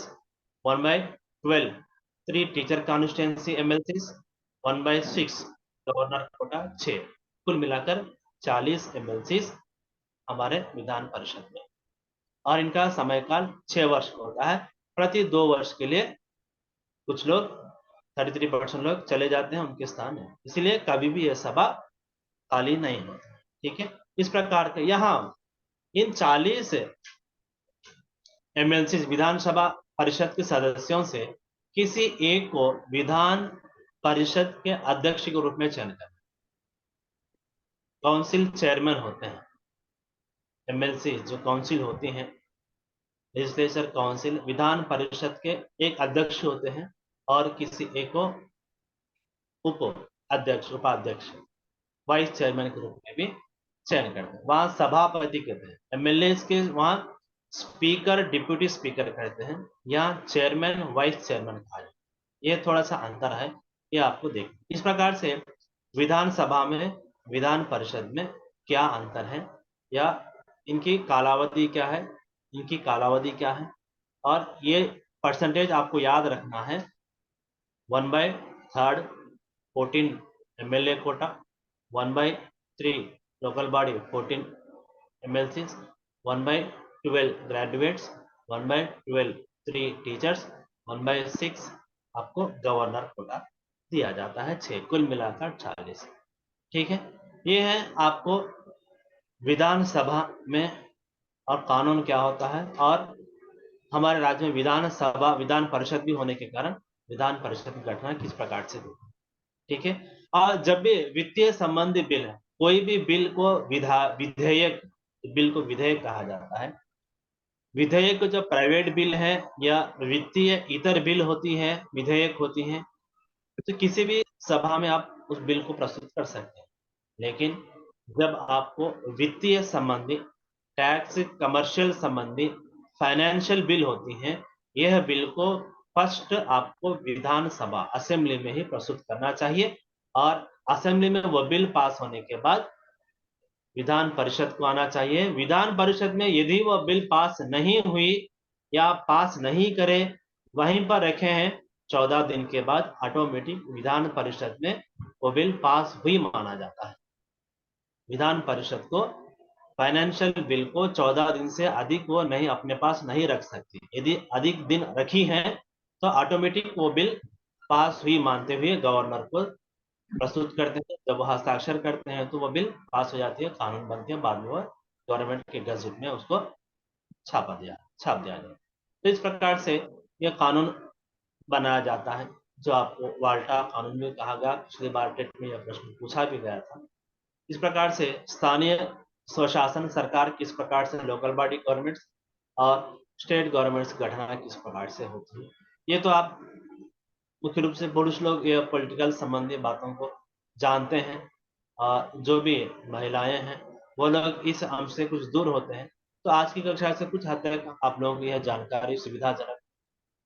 1/12 3 teacher constituency MLC, 1/6 governor quota 6। कुल मिलाकर 40 एमएलसी हमारे विधान परिषद में, और इनका समयकाल 6 वर्ष का होता है। प्रति 2 वर्ष के लिए कुछ लोग 33% लोग चले जाते हैं, उनके स्थान है, इसलिए कभी भी यह सभा खाली नहीं होती। ठीक है, इस प्रकार के यहाँ इन 40 एमएलसी विधानसभा परिषद के सदस्यों से किसी एक को विधान परिषद के अध्यक्ष के रूप में चयन करना। काउंसिल चेयरमैन होते हैं, एमएलसी जो काउंसिल होती हैं, लेजिस्लेचर काउंसिल, विधान परिषद के एक अध्यक्ष होते हैं और किसी एक को उप अध्यक्ष, उपाध्यक्ष, वाइस चेयरमैन के रूप में भी चयन करते हैं। वहां सभापति कहते हैं, एमएलए के वहां स्पीकर, डिप्यूटी स्पीकर कहते हैं, यहाँ चेयरमैन, वाइस चेयरमैन कहा जाता है। ये थोड़ा सा अंतर है, ये आपको देख। इस प्रकार से विधानसभा में, विधान परिषद में क्या अंतर है, या इनकी कालावधि क्या है, इनकी कालावधि क्या है, और ये परसेंटेज आपको याद रखना है। 1/3 14 MLA quota, 1/3 local body 14 MLCs, 1/12 graduates, 1/12 3 teachers, 1/6 आपको गवर्नर कोटा दिया जाता है। 6 कुल मिलाकर 40। ठीक है, ये है आपको विधानसभा में और कानून क्या होता है, और हमारे राज्य में विधानसभा, विधान परिषद भी होने के कारण विधान परिषद की घटना किस प्रकार से होती है। ठीक है, और जब भी वित्तीय संबंधी बिल है, कोई भी बिल को विधेयक, बिल को विधेयक कहा जाता है। विधेयक जो प्राइवेट बिल है या वित्तीय इतर बिल होती है, विधेयक होती है, तो किसी भी सभा में आप उस बिल को प्रस्तुत कर सकते हैं। लेकिन जब आपको वित्तीय संबंधी, टैक्स, कमर्शियल संबंधी, फाइनेंशियल बिल होती हैं, यह बिल को फर्स्ट आपको विधानसभा, असेंबली में ही प्रस्तुत करना चाहिए, और असेंबली में वह बिल पास होने के बाद विधान परिषद को आना चाहिए। विधान परिषद में यदि वह बिल पास नहीं हुई या पास नहीं करे, वहीं पर रखे हैं, 14 दिन के बाद ऑटोमेटिक विधान परिषद में वो बिल पास हुई माना जाता है। विधान परिषद को फाइनेंशियल बिल को 14 दिन से अधिक वो नहीं अपने पास नहीं रख सकती। यदि अधिक दिन रखी है तो ऑटोमेटिक वो बिल पास हुई मानते हुए गवर्नर को प्रस्तुत करते हैं। जब वो हस्ताक्षर करते हैं तो वो बिल पास हो जाती है, कानून बनती है, बाद में वो गवर्नमेंट के गजट में उसको छाप दिया जाता है। तो इस प्रकार से ये कानून बनाया जाता है, जो आपको वाल्टा कानून में कहा गया। पिछली बार टेट में यह प्रश्न पूछा भी गया था। इस प्रकार से स्थानीय स्वशासन सरकार किस प्रकार से, लोकल बॉडी गवर्नमेंट्स और स्टेट गवर्नमेंट्स की गठन किस प्रकार से होती है, ये तो आप मुख्य रूप से पुरुष लोग ये पॉलिटिकल संबंधी बातों को जानते हैं, और जो भी महिलाएं हैं वो लोग इस अंश से कुछ दूर होते हैं। तो आज की कक्षा से कुछ हद तक आप लोगों को यह जानकारी सुविधाजनक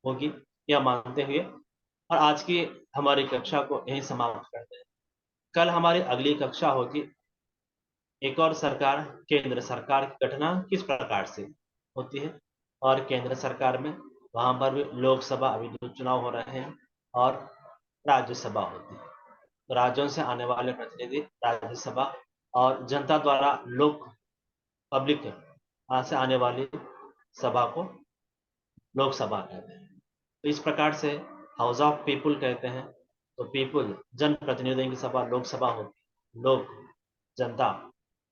होगी, यह मानते हुए, और आज की हमारी कक्षा को यहीं समाप्त करते हैं। कल हमारी अगली कक्षा होगी एक और सरकार, केंद्र सरकार की घटना किस प्रकार से होती है, और केंद्र सरकार में वहां पर भी लोकसभा, अभी जो चुनाव हो रहे हैं, और राज्यसभा होती है। तो राज्यों से आने वाले प्रतिनिधि राज्यसभा, और जनता द्वारा पब्लिक से आने वाली सभा को लोकसभा कहते हैं। तो इस प्रकार से हाउस ऑफ पीपुल कहते हैं। तो पीपुल, जन प्रतिनिधियों की सभा लोकसभा होती है, लोक जनता,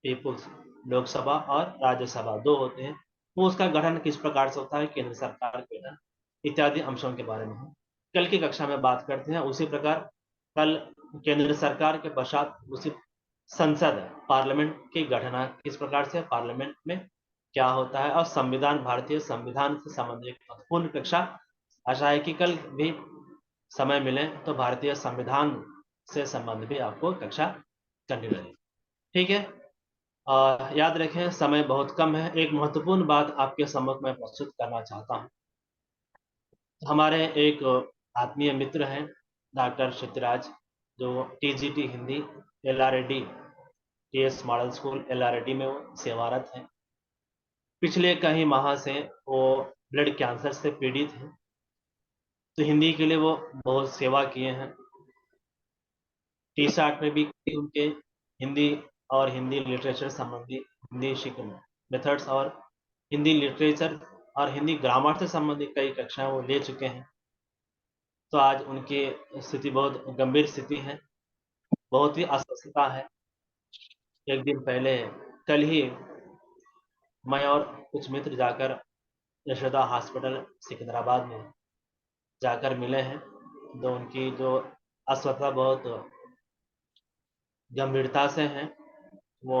पीपुल्स लोकसभा, और राज्यसभा 2 होते हैं। वो उसका गठन किस प्रकार से होता है, केंद्र सरकार के गठन इत्यादि अंशों के बारे में हम कल की कक्षा में बात करते हैं। उसी प्रकार कल केंद्र सरकार के पश्चात उसी संसद, पार्लियामेंट की गठन किस प्रकार से, पार्लियामेंट में क्या होता है, और संविधान, भारतीय संविधान से संबंधित महत्वपूर्ण कक्षा। आशा है कि कल भी समय मिले तो भारतीय संविधान से संबंध भी आपको कक्षा करनी रहेगी। ठीक है, याद रखें समय बहुत कम है। एक महत्वपूर्ण बात आपके सम्मुख में प्रस्तुत करना चाहता हूं। हमारे एक आत्मीय मित्र हैं डॉक्टर क्षितिराज, जो TGT Hindi LRD TS model school LRD में वो सेवारत हैं। पिछले कई माह से वो ब्लड कैंसर से पीड़ित हैं, तो हिंदी के लिए वो बहुत सेवा किए हैं। T-SAT में भी उनके हिंदी और हिंदी लिटरेचर संबंधी, हिंदी शिक्षण मेथड्स और हिंदी लिटरेचर और हिंदी ग्रामर से संबंधित कई कक्षाएं वो ले चुके हैं। तो आज उनकी स्थिति बहुत गंभीर स्थिति है, बहुत ही अस्वस्थता है। एक दिन पहले, कल ही मैं और कुछ मित्र जाकर यशोदा हॉस्पिटल सिकंदराबाद में जाकर मिले हैं, तो उनकी जो अस्वस्थता बहुत गंभीरता से है। वो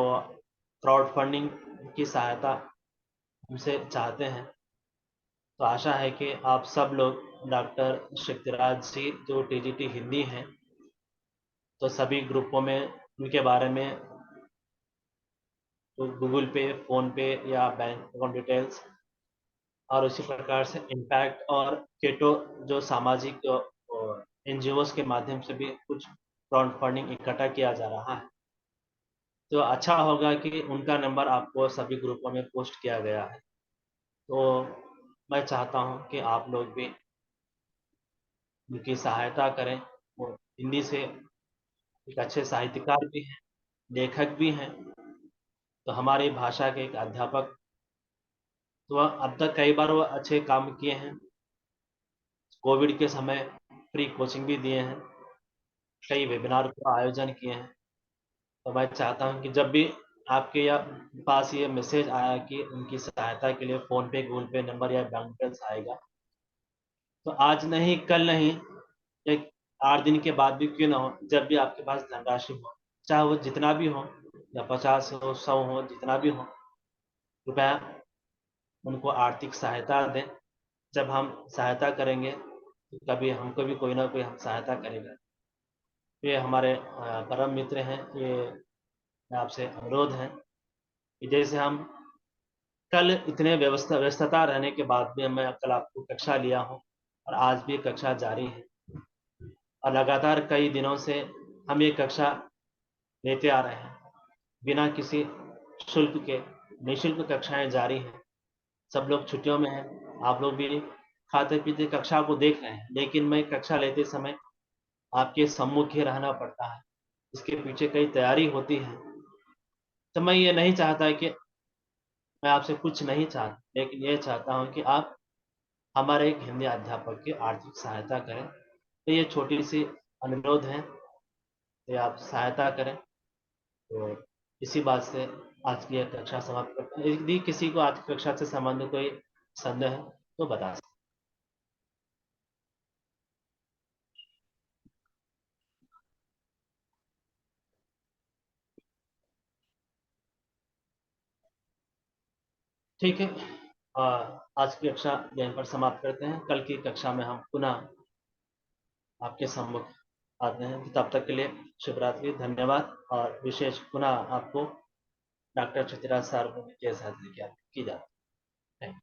क्राउड फंडिंग की सहायता हमसे चाहते हैं। तो आशा है कि आप सब लोग डॉक्टर शक्तिराज जी जो टीजीटी हिंदी हैं, तो सभी ग्रुपों में उनके बारे में तो गूगल पे, फ़ोन पे या बैंक अकाउंट डिटेल्स और उसी प्रकार से इम्पैक्ट और केटो जो सामाजिक एनजीओस के माध्यम से भी कुछ क्राउड फंडिंग इकट्ठा किया जा रहा है। तो अच्छा होगा कि उनका नंबर आपको सभी ग्रुपों में पोस्ट किया गया है। तो मैं चाहता हूँ कि आप लोग भी उनकी सहायता करें। वो हिंदी से एक अच्छे साहित्यकार भी हैं, लेखक भी हैं, तो हमारी भाषा के एक अध्यापक। तो अब तक कई बार वो अच्छे काम किए हैं। कोविड के समय फ्री कोचिंग भी दिए हैं, कई वेबिनार का आयोजन किए हैं। तो मैं चाहता हूं कि जब भी आपके पास ये मैसेज आया कि उनकी सहायता के लिए फ़ोन पे, गूगल पे नंबर या बैंक डिटेल्स आएगा, तो आज नहीं, कल नहीं, एक 8 दिन के बाद भी क्यों ना हो, जब भी आपके पास धनराशि हो, चाहे वो जितना भी हो या 50 हो, 100 हो, जितना भी हो, कृपया उनको आर्थिक सहायता दें। जब हम सहायता करेंगे तो कभी हमको भी कोई ना कोई हम सहायता करेगा। ये हमारे परम मित्र हैं। ये मैं आपसे अनुरोध है कि जैसे हम कल इतने व्यस्तता रहने के बाद भी मैं कल आपको कक्षा लिया हूँ और आज भी कक्षा जारी है और लगातार कई दिनों से हम ये कक्षा लेते आ रहे हैं बिना किसी शुल्क के। निःशुल्क कक्षाएं जारी हैं। सब लोग छुट्टियों में हैं, आप लोग भी खाते पीते कक्षा को देख रहे हैं, लेकिन मैं कक्षा लेते समय आपके सम्मुख ही रहना पड़ता है। इसके पीछे कई तैयारी होती है। तो मैं ये नहीं चाहता कि मैं आपसे कुछ नहीं चाहता, लेकिन ये चाहता हूँ कि आप हमारे एक हिंदी अध्यापक की आर्थिक सहायता करें। तो ये छोटी सी अनुरोध है, तो आप सहायता करें। तो इसी बात से आज की यह कक्षा समाप्त करते हैं। यदि किसी को आज की कक्षा से संबंधित कोई संदेह है तो बता सकते। ठीक है, आज की कक्षा यहीं पर समाप्त करते हैं। कल की कक्षा में हम पुनः आपके सम्मुख आते हैं। तब तक के लिए शुभ रात्रि, धन्यवाद। और विशेष पुनः आपको डॉक्टर चित्रा सर की सहायता की जाती है।